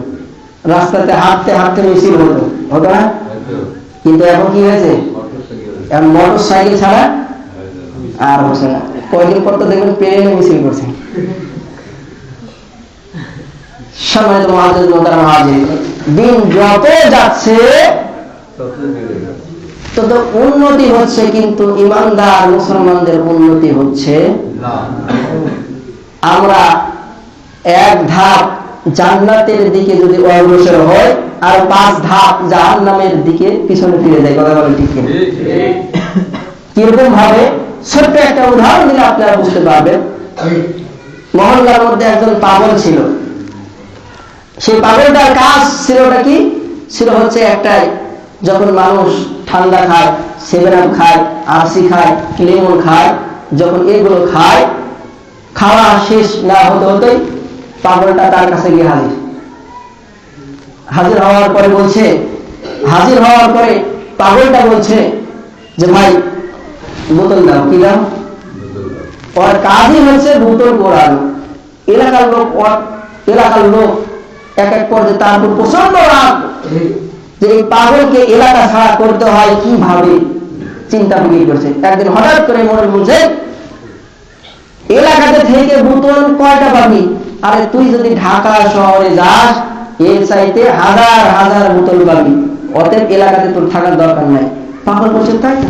রাস্তাতে হাঁটতে হাঁটতে মিছিল হতো, হতো না? কিন্তু এখন কি হয়েছে, এখন মোটর সাইকেল ছাড়া আর হচ্ছে না। কয়েকদিন পর তো দেখবেন প্লেনে মিছিল করছে। সম্মানিত মুআজ্জিজ মুহতারাম হাজির, দিন যত যাচ্ছে তত উন্নতি হচ্ছে, কিন্তু ইমানদার মুসলমানদের উন্নতি হচ্ছে না। আমরা এক ধাপ জান্নাতের দিকে যদি অগ্রসর হয়, আর 5 ধাপ জাহান্নামের দিকে পিছনে ফিরে যায়। কথা বলেন ঠিক কিনা? কিরকম ভাবে? ছোট্ট একটা উদাহরণ দিলে আপনারা বুঝতে পারবেন। মহল্লার মধ্যে একজন পাগল ছিল। সেই পাগলটার কাজ ছিলটা কি? ছিল হচ্ছে একটাই, যখন মানুষ ঠান্ডা খায়, 7 আপ খায়, আরসি খায়, লেমন খায়, যখন এগুলো খায়, খাওয়া শেষ না হতে হতেই পাগলটা তার কাছে গিয়ে হাজির হওয়ার পরে বলছে, হাজির হওয়ার পরে পাগলটা বলছে যে ভাই বোতল দাও। কি দাও? ওর কাজই হচ্ছে বোতল পোড়ানো। এলাকার লোক এক এক পর্যায়ে তার উপর প্রচন্ড রাগ যে এই পাগলকে এলাকা ছাড়া করতে হয় কিভাবে, চিন্তা ফিকির করছে। একদিন হঠাৎ করে মনে বলছে, এলাকাতে থেকে বোতল কয়টা পাবি? আরে তুই যদি ঢাকা শহরে যাস, এর চাইতে হাজার হাজার বোতল পাবি, অতএব এলাকাতে তোর থাকার দরকার নাই। পাগল বলছে তাই না,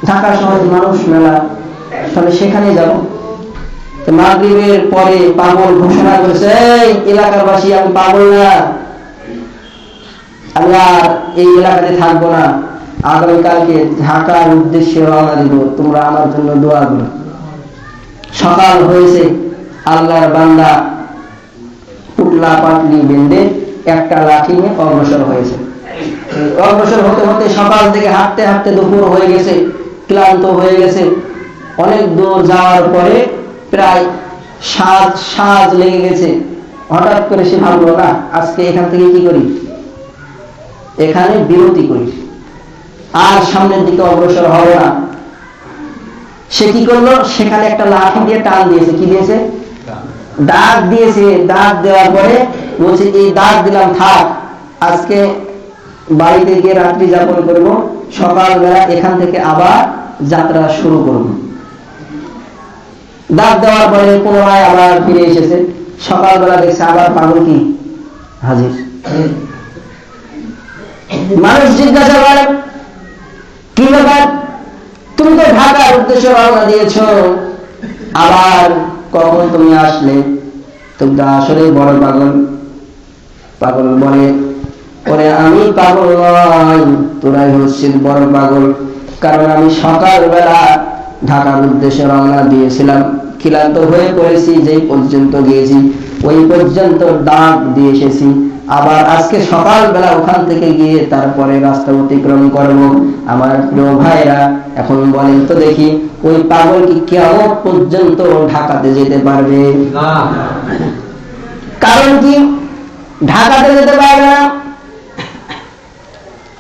ঢাকা শহরে মানুষ মেলা, তাহলে সেখানে যাব। মাগরিবের পরে পাগল ঘোষণা করেছে, এই এলাকার বাসী আমি পাগল না, আমি আর এই এলাকাতে থাকবো না, আগামীকালকে ঢাকার উদ্দেশ্যে রওনা দিব, তোমরা আমার জন্য দোয়া করো। সকাল হয়েছে, আল্লাহর বান্দা পুটলা পাটলি বেঁধে একটা লাঠি নিয়ে অগ্রসর হয়েছে। অগ্রসর হতে হতে সকাল থেকে হাঁটতে হাঁটতে দুপুর হয়ে গেছে, ক্লান্ত হয়ে গেছে। অনেক দূর যাওয়ার পরে প্রায় সাজ লেগে গেছে। হঠাৎ করে সে ভাবলো, না আজকে এখান থেকে কি করি, এখানে বিরতি করি, আর সামনের দিকে অগ্রসর হবে না। সে কি করলো, সেখানে একটা লাঠি দিয়ে টান দিয়েছে। কি দিয়েছে? দাগ দিয়েছে। দাগ দেওয়ার পরে বলছে, এই দাগ দিলাম, থাক, আজকে বাড়িতে গিয়ে রাত্রি যাপন করবো, সকালবেলা এখান থেকে আবার যাত্রা শুরু করব। দাগ দেওয়ার পরে পুনরায় আবার ফিরে এসেছে। সকালবেলা দেখছে আবার পাগল কি হাজির। মানুষ জিজ্ঞাসা করে, কি ব্যাপার, তুমি তো ঢাকার উদ্দেশ্যে রওনা দিয়েছ, আবার কখন তুমি আসলে? তুমি তো আসলে বড় পাগল। পাগল বলে, ওরে আমি পাগল নয়, তোরাই হচ্ছিস বড় পাগল। কারণ আমি সকালবেলা ঢাকার উদ্দেশ্যে রওনা দিয়েছিলাম, ক্লান্ত হয়ে পড়েছি, যেই পর্যন্ত গিয়েছি ওই পর্যন্ত দাগ দিয়ে এসেছি। আবার আজকে সকালবেলা ওখান থেকে গিয়ে তারপরে রাস্তা অতিক্রম করব। আমার প্রিয় ভাইরা, এখন বলেন তো দেখি, ওই পাগল কি কিয়ামত পর্যন্ত ঢাকাতে যেতে পারবে? কারণ কি ঢাকাতে যেতে পারবে না?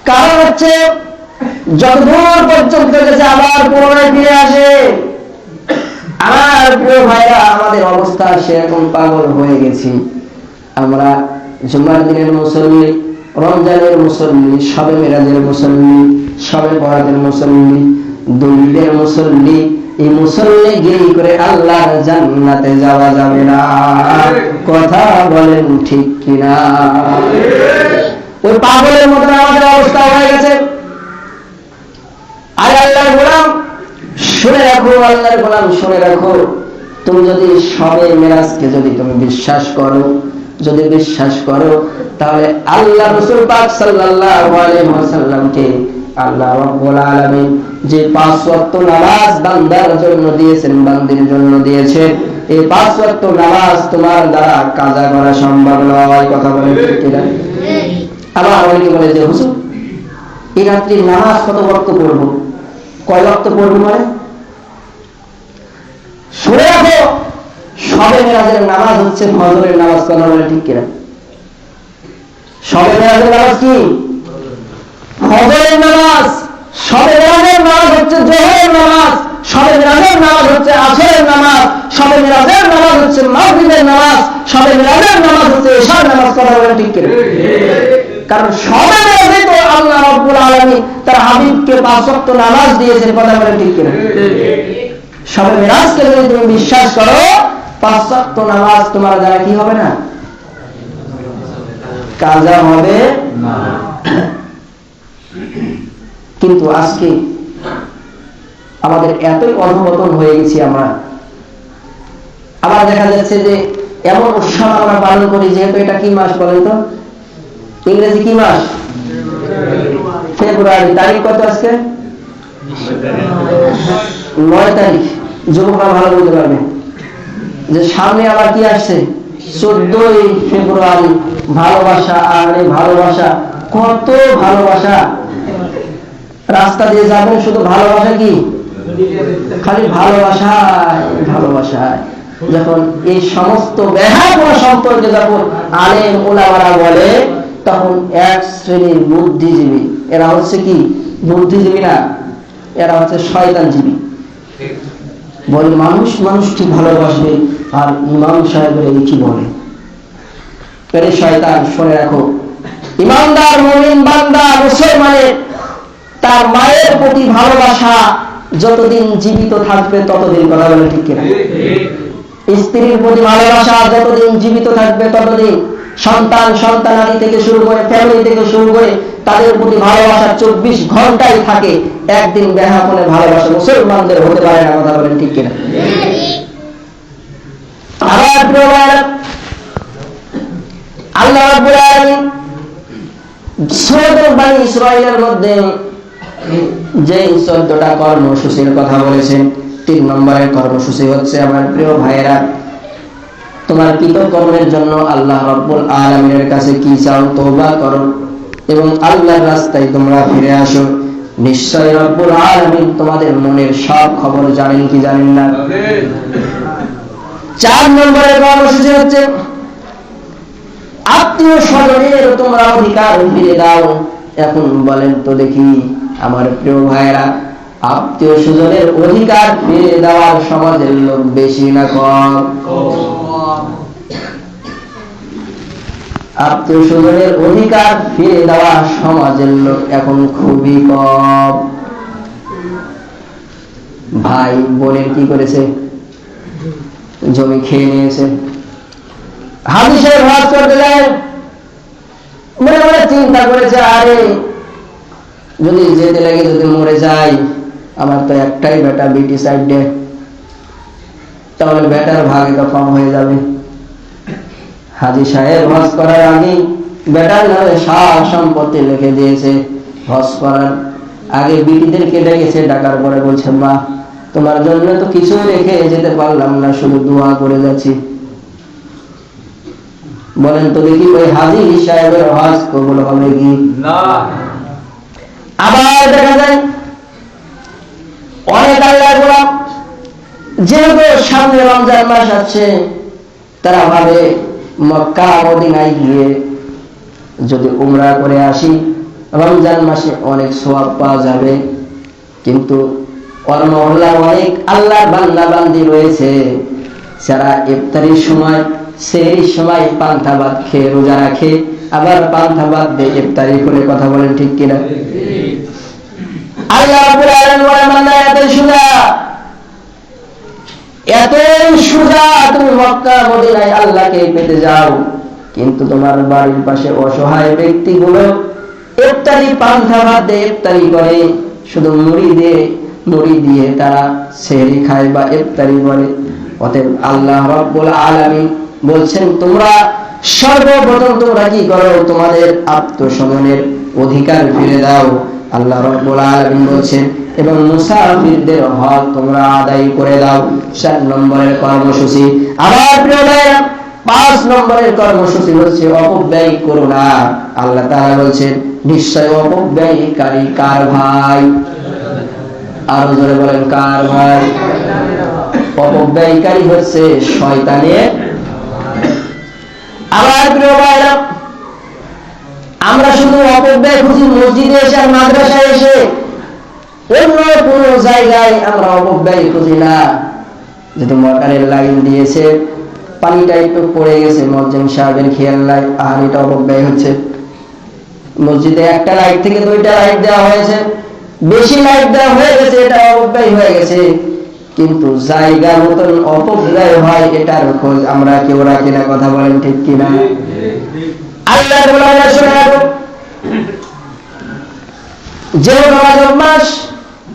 কারণ হচ্ছে যতদূর পর্যন্ত গেছে আবার পুনরায় ফিরে আসে। আমার প্রিয় ভাইরা, আমাদের অবস্থা সেরকম পাগল হয়ে গেছি। আমরা জুমার দিনের মুসল্লি, রমজানের মুসল্লি, শবে মেরাজের মুসল্লি, শবে বরাতের মুসল্লি, দুনিদের মুসল্লি। এই মুসল্লি গিয়ে করে আল্লাহর জান্নাতে যাওয়া যাবে না। কথা বলেন ঠিক কিনা? ওই পাগলের মতো আমাদের অবস্থা হয়ে গেছে। আর আল্লাহর গোলাম শুনে রাখো, আল্লাহর গোলাম শুনে রাখো, তুমি যদি শবে মেরাজকে যদি তুমি বিশ্বাস করো, যদি বিশ্বাস করো, তাহলে আল্লাহ রাসূল পাক সাল্লাল্লাহু আলাইহি ওয়াসাল্লামকে আল্লাহ রাব্বুল আলামিন যে 5 ওয়াক্ত নামাজ বান্দার জন্য দিয়েছেন, বান্দির জন্য দিয়েছেন, এই 5 ওয়াক্ত নামাজ তোমার দ্বারা কাজা করা সম্ভব নয়। কথা বলেন ঠিক কিনা? আবার অনেকে বলে যে হুজুর, এই রাত্রির নামাজ কত ওয়াক্ত পড়বো? কয় ওয়াক্ত পড়বো মানে? শুনে রাখো, শবে মেরাজের নামাজ হচ্ছে ফজরের নামাজ। কথা বলে ঠিক কিনা? শবে মেরাজের নামাজ কি? ফজরের নামাজ। শবে মেরাজের নামাজ হচ্ছে জোহরের নামাজ। শবে মিরাজের নামাজ হচ্ছে আসরের নামাজ, শবে মিরাজের নামাজ হচ্ছে মাগরিবের নামাজ, শবে মিরাজের নামাজ হচ্ছে এশার নামাজ। কথা বলেন ঠিক কিনা? কারণ শবে মিরাজে তো আল্লাহ রাব্বুল আলামিন তার হাবিবকে 5 ওয়াক্ত নামাজ দিয়েছেন। কথা বলেন ঠিক কিনা? শবে মিরাজকে যদি তুমি বিশ্বাস করো, 5 ওয়াক্ত নামাজ তোমার দ্বারা কি হবে না? কাজা হবে না। কিন্তু আজকে আমাদের এতই অধঃপতন হয়ে গেছি আমরা, আবার দেখা যাচ্ছে যে এমন উৎসব আমরা পালন করি, যেহেতু এটা কি মাস বলেন তো? ইংরেজি কি মাস? ফেব্রুয়ারি। তারিখ কত আজকে? 9 তারিখ। যুবকরা ভালো বলতে পারবে যে সামনে আবার কি আসছে? 14ই ফেব্রুয়ারি। ভালোবাসা, আর ভালোবাসা, কত ভালোবাসা। রাস্তা দিয়ে যাবেন শুধু ভালোবাসা, কি খালি ভালোবাসায় ভালোবাসায়। যখন এই সমস্ত ব্যবহার সম্পর্কে যখন আলেম ওলামারা বলে, তখন এক শ্রেণীর বুদ্ধিজীবী, এরা হচ্ছে কি বুদ্ধিজীবী না, এরা হচ্ছে শয়তানজীবী। বলে মানুষ মানুষকে ভালোবাসবে, আর ইমাম সাহেবের এই কি বলে? এর শয়তান। শুনে রাখো, ইমানদার মুমিন বান্দা মুসলমানের তার মায়ের প্রতি ভালোবাসা যতদিন জীবিত থাকবে ততদিন। কথা বলে ঠিক কিনা? স্ত্রীর প্রতি ভালোবাসা যতদিন জীবিত থাকবে ততদিন। সন্তান সন্তানাদি থেকে শুরু করে, ফ্যামিলি থেকে শুরু করে, তাদের প্রতি ভালোবাসা 24 ঘন্টাই থাকে। একদিন বেহাপনে ভালোবাসা মুসলমানদের হতে পারে না। কথা বলেন ঠিক কিনা? আল্লাহ রাব্বুল আলামিন সূরা বনী ইসরাঈলের মধ্যে যে 14টা কর্মসূচির কথা বলেছেন, 3 নম্বরের কর্মসূচি হচ্ছে, আমার প্রিয় ভাইয়েরা, তোমার কৃতকর্মের জন্য আল্লাহ রাব্বুল আলামিনের কাছে কি চাও? তওবা করো এবং আল্লাহর রাস্তায় তোমরা ফিরে আসো। নিশ্চয় রব্বুল আলামিন তোমাদের মনের সব খবর জানেন, কি জানেন না? 4 নম্বরের কর্মসূচি হচ্ছে আত্মীয় স্বজনের তোমরা অধিকার ফিরে দাও। এখন বলেন তো দেখি আমার প্রিয় ভাইয়েরা, আত্মীয় স্বজনের অধিকার ফিরে দেওয়ার সমাজের লোক বেশি না কম? আত্মীয় স্বজনের অধিকার ফিরে দেওয়া সমাজের লোক এখন খুবই কম। ভাই বোনের কি করেছে? জমি খেয়ে নিয়েছে। হাজী সাহেব হজ করতে যায়, মনে মনে চিন্তা করেছে, আরে যদি যেতে লাগে, যদি মরে যাই, আমার তো একটাই বেটা বিটি সাইডে, তাহলে বেটার ভাগ তো কম হয়ে যাবে। হাজী সাহেব হজ করার আগে বেটার নামে সব সম্পত্তি লিখে দিয়েছে। হজ করার আগে বিটিদেরকে ডেকেছে, ডাকার পরে বলছে, মা তোমার জন্য তো কিছু রেখে যেতে পারলাম না, শুধু দোয়া করে যাচ্ছি। বলেন তো দেখি ওই হাজী সাহেবের হজ কবুল হবে কি না? আবার দেখা যায় অনেক আল্লাহর গোলাম, যেহেতু সামনে রমজান মাস আছে, তারা ভাবে মক্কা মদিনায় গিয়ে যদি উমরা করে আসি, রমজান মাসে অনেক সওয়াব পাওয়া যাবে। কিন্তু মহল্লার অনেক আল্লাহর বান্দা বান্দি রয়েছে, যারা ইফতারির সময়, সেহরির সময় পান্তা ভাত খেয়ে রোজা রাখে, আবার পান্তা ভাত দিয়ে ইফতারি করে। কথা বলেন ঠিক কিনা? আল্লাহ রাব্বুল আলামিন বলেন, বান্দা এতই সোজা, এতই সোজা, তুমি মক্কা মদিনায় আল্লাহকে পেতে যাও, কিন্তু তোমার বাড়ির পাশে অসহায় ব্যক্তিগুলো ইফতারি পান্তা ভাত দিয়ে ইফতারি করে, শুধু মুড়ি দিয়ে তারা সেহরি খায় বা ইফতারি করে। অতএব আল্লাহ রাব্বুল আলামিন বলছেন, তোমরা সর্বপ্রথম তোমরা কি করো? তোমাদের আত্মসমনের অধিকার ফিরে দাও। আল্লাহ রাব্বুল আলামিন বলছেন, এবং মুসাফিরদের হক তোমরা আদায় করে দাও। 4 নম্বরের কর্মসূচি। আমার প্রিয় ভাইরা, 5 নম্বরের কর্মসূচি হচ্ছে অপব্যয় করো না। আল্লাহ তাআলা বলছেন, নিশ্চয় অপব্যয়কারী কার ভাই? আরো জোরে বলেন, কার ভাই? অপব্যয়কারী হচ্ছে শয়তানের। আমার প্রিয় ভাইরা, আমরা শুধু অপব্যয় খুঁজি মসজিদে এসে আর মাদ্রাসায় এসে। অন্য কোনো জায়গায় আমরা অপব্যয় খুঁজি না। যেহেতু মকারের লাইন দিয়েছে, পানিটা একটু পড়ে গেছে, মুয়াজ্জিন সাহেবের খেয়াল নাই, আর এটা অপব্যয় হচ্ছে। মসজিদে একটা লাইট থেকে দুইটা লাইট দেওয়া হয়েছে, বেশি লাইট দেওয়া হয়ে গেছে, এটা অপব্যয় হয়ে গেছে। কিন্তু জায়গা মতন অপব্যয় হয়, এটার খোঁজ আমরা কেউ রাখি না। কথা বলেন ঠিক কিনা? আল্লাহর গোলামরা শুনে রাখো, যে রমজান মাস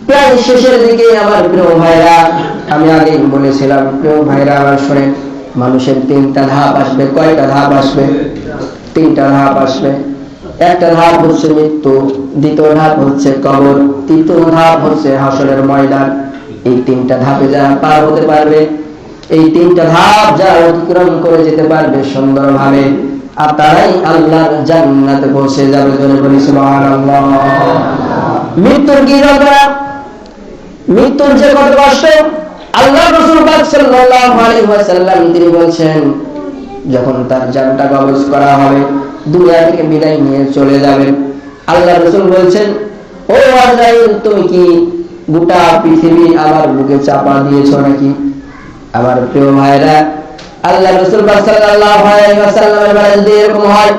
প্রায় শেষের দিকে আমার প্রিয় ভাইরা, আমি আগেই বলেছিলাম, প্রিয় ভাইরা আমার শোনেন, মানুষের তিনটা ধাপ আসবে। কয়টা ধাপ আসবে? তিনটা ধাপ আসবে। একটা ধাপ হচ্ছে মৃত্যু, দ্বিতীয় ধাপ হচ্ছে কবর, তৃতীয় ধাপ হচ্ছে হাসরের ময়দান। এই তিনটা ধাপে যারা পার হতে পারবে, এই তিনটা ধাপ যারা অতিক্রম করে যেতে পারবে সুন্দরভাবে, আর তারাই আল্লাহর জান্নাতে পৌঁছে যাবে। জোরে বলি সুবহানাল্লাহ। মৃত্যুর কি যন্ত্রণা, মৃত্যুর যে কত কষ্ট, আল্লাহ রাসূল পাক সাল্লাল্লাহু আলাইহি ওয়াসাল্লাম তিনি বলছেন, যখন তার জানটা কবজ করা হবে, দুনিয়া থেকে বিদায় নিয়ে চলে যাবেন, আল্লাহ রাসূল বলছেন, ও আজরাইল, তুমি কি গোটা পৃথিবী আমার বুকে চাপা দিয়েছো নাকি? আমার প্রিয় ভাইরা, আল্লাহ রাসূল পাক সাল্লাল্লাহু আলাইহি ওয়াসাল্লামের বেলায় যদি এরকম হয়,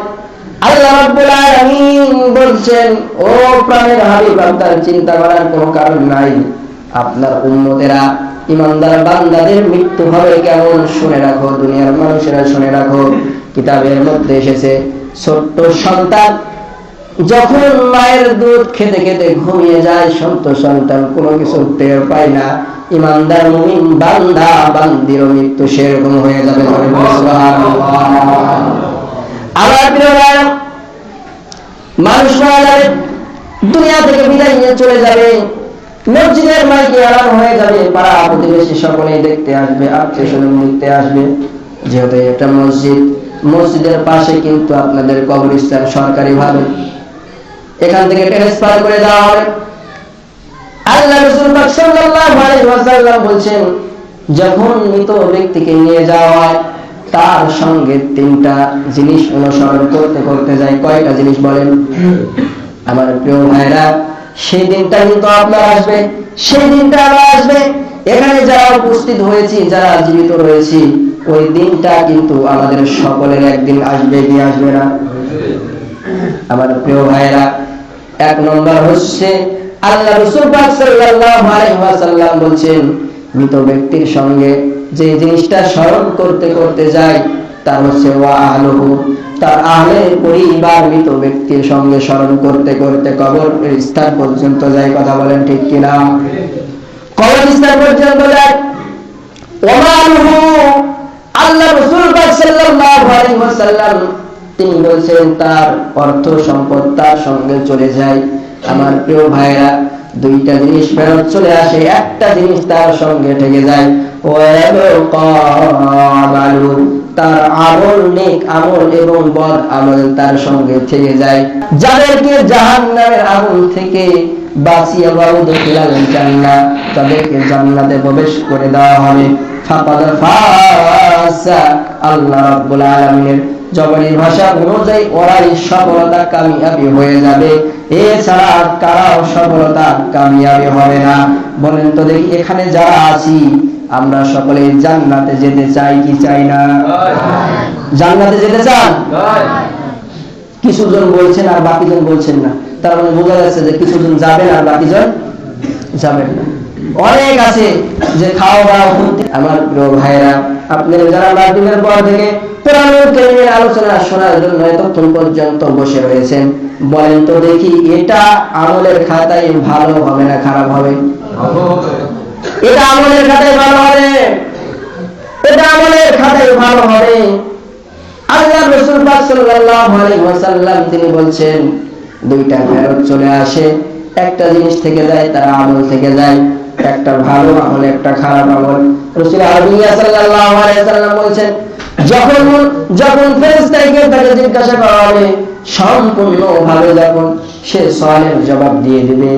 আল্লাহ রাব্বুল আলামিন বলছেন, ও প্রাণের হাবিব, আপনার চিন্তা করার কোনো কারণ নাই। আপনার উম্মতেরা, ইমানদার বান্দাদের মৃত্যু হবে কেমন শুনে রাখো, দুনিয়ার মানুষেরা শুনে রাখো। কিতাবের মধ্যে এসেছে, ছোট্ট সন্তান যখন মায়ের দুধ খেতে খেতে ঘুমিয়ে যায়, সন্তান কোনো কিছু টের পায় না। ইমানদার মুমিন বান্দা বান্দির মৃত্যু সেরকম হয়ে যাবে। আমার প্রিয় ভাইরা, মানুষ মারা যাবে, দুনিয়া থেকে বিদায় নিয়ে চলে যাবে, মসজিদের মাইকে আলাদা হয়ে যাবে, পাড়া প্রতিবেশী সকলেই দেখতে আসবে, আত্মীয় স্বজন দেখতে আসবে। যেহেতু এটা মসজিদ, মসজিদের পাশে কিন্তু আপনাদের কবরস্থান সরকারি ভাবে, এখান থেকে ট্রান্সফার করে দেওয়া হবে। আল্লাহ রাসূল পাক সাল্লাল্লাহু আলাইহি ওয়াসাল্লাম বলছেন, যখন মৃত ব্যক্তিকে নিয়ে যাওয়া হয়, তার সঙ্গে তিনটা জিনিস অনুসরণ করতে করতে যায়। কয়টা জিনিস বলেন? আমার প্রিয় ভাইরা, সেই দিনটা কিন্তু আপনার আসবে, সেই দিনটা আবার আসবে। এখানে যারা উপস্থিত হয়েছি, যারা জীবিত রয়েছি, ওই দিনটা কিন্তু আমাদের সকলের একদিন আসবে, কি আসবে না? আমার প্রিয় ভাইরা, এক নম্বর হচ্ছে আল্লাহ রাসূল পাক সাল্লাল্লাহু আলাইহি ওয়াসাল্লাম বলছেন, মৃত ব্যক্তির সঙ্গে যে জিনিসটা স্মরণ করতে করতে যায়, তার হচ্ছে ওয়া আহলুহু, তার আহলের পরিবার মৃত ব্যক্তির সঙ্গে স্মরণ করতে করতে কবরের স্থান পর্যন্ত যায়। কথা বলেন ঠিক কিনা? কবর স্থান পর্যন্ত যায়। ওয়া আহলুহু, আল্লাহ রাসূল পাক সাল্লাল্লাহু আলাইহি ওয়াসাল্লাম তিনি বলছেন, তার অর্থ সম্পদ তার সঙ্গে চলে যায়। আমার প্রিয় ভাইরা, দুইটা জিনিস ফেরত চলে আসে, একটা জিনিস তার সঙ্গে থেকে যায়, তার আমল, নেক আমল এবং বদ আমল তার সঙ্গে থেকে যায়। যাদেরকে জাহান্নামের আগুন থেকে বাঁচিয়ে জান্নাত, তাদেরকে জান্নাতে প্রবেশ করে দেওয়া হবে। ফাকাদ ফাযা, আল্লাহ রাব্বুল আলামিনের জবানি ভাষা অনুযায়ী ওরাই সফলতা কামিয়াবি হয়ে যাবে, এছাড়া কারাও সফলতা কামিয়াবি হবে না। বলেন তো দেখি, এখানে যারা আছি আমরা সকলে জান্নাতে যেতে চাই কি চাই না? জান্নাতে যেতে চান? কিছু জন বলছেন আর বাকি জন বলছেন না, তার মানে বোঝা যাচ্ছে যে কিছু জন যাবেন আর বাকি জন যাবেন না। অনেক আছে যে খাওয়া দাওয়া করতে। আমার প্রিয় ভাইরা, আপনারা যারা মাগরিবের পর থেকে কোরআনুল কারীমের আলোচনা শোনার জন্য এতক্ষণ পর্যন্ত বসে রয়েছেন, বলেন তো দেখি, এটা আমলের খাতায় ভালো হবে না খারাপ হবে? এটা আমলের খাতায় ভালো হবে, এটা আমলের খাতায় ভালো হবে। আল্লাহ রাসূল পাক সাল্লাল্লাহু আলাইহি ওয়াসাল্লাম তিনি বলছেন, দুইটা ফেরত চলে আসে, একটা জিনিস থেকে যায়, তার আমল থেকে যায়, একটা ভালো আমল, একটা খারাপ আমল। রাসূল আরবিয়া সাল্লাল্লাহু আলাইহি ওয়াসাল্লাম বলছেন, যখন ফেরেশতাকে তাকে জিজ্ঞাসা করা হবে, সম্পূর্ণভাবে যখন সে সওয়ালের জবাব দিয়ে দিবে,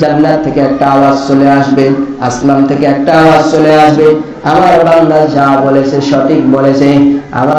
জান্নাত থেকে একটা আওয়াজ চলে আসবে, আসমান থেকে একটা আওয়াজ চলে আসবে, আমার বান্দা যা বলেছে সঠিক বলেছে, আমার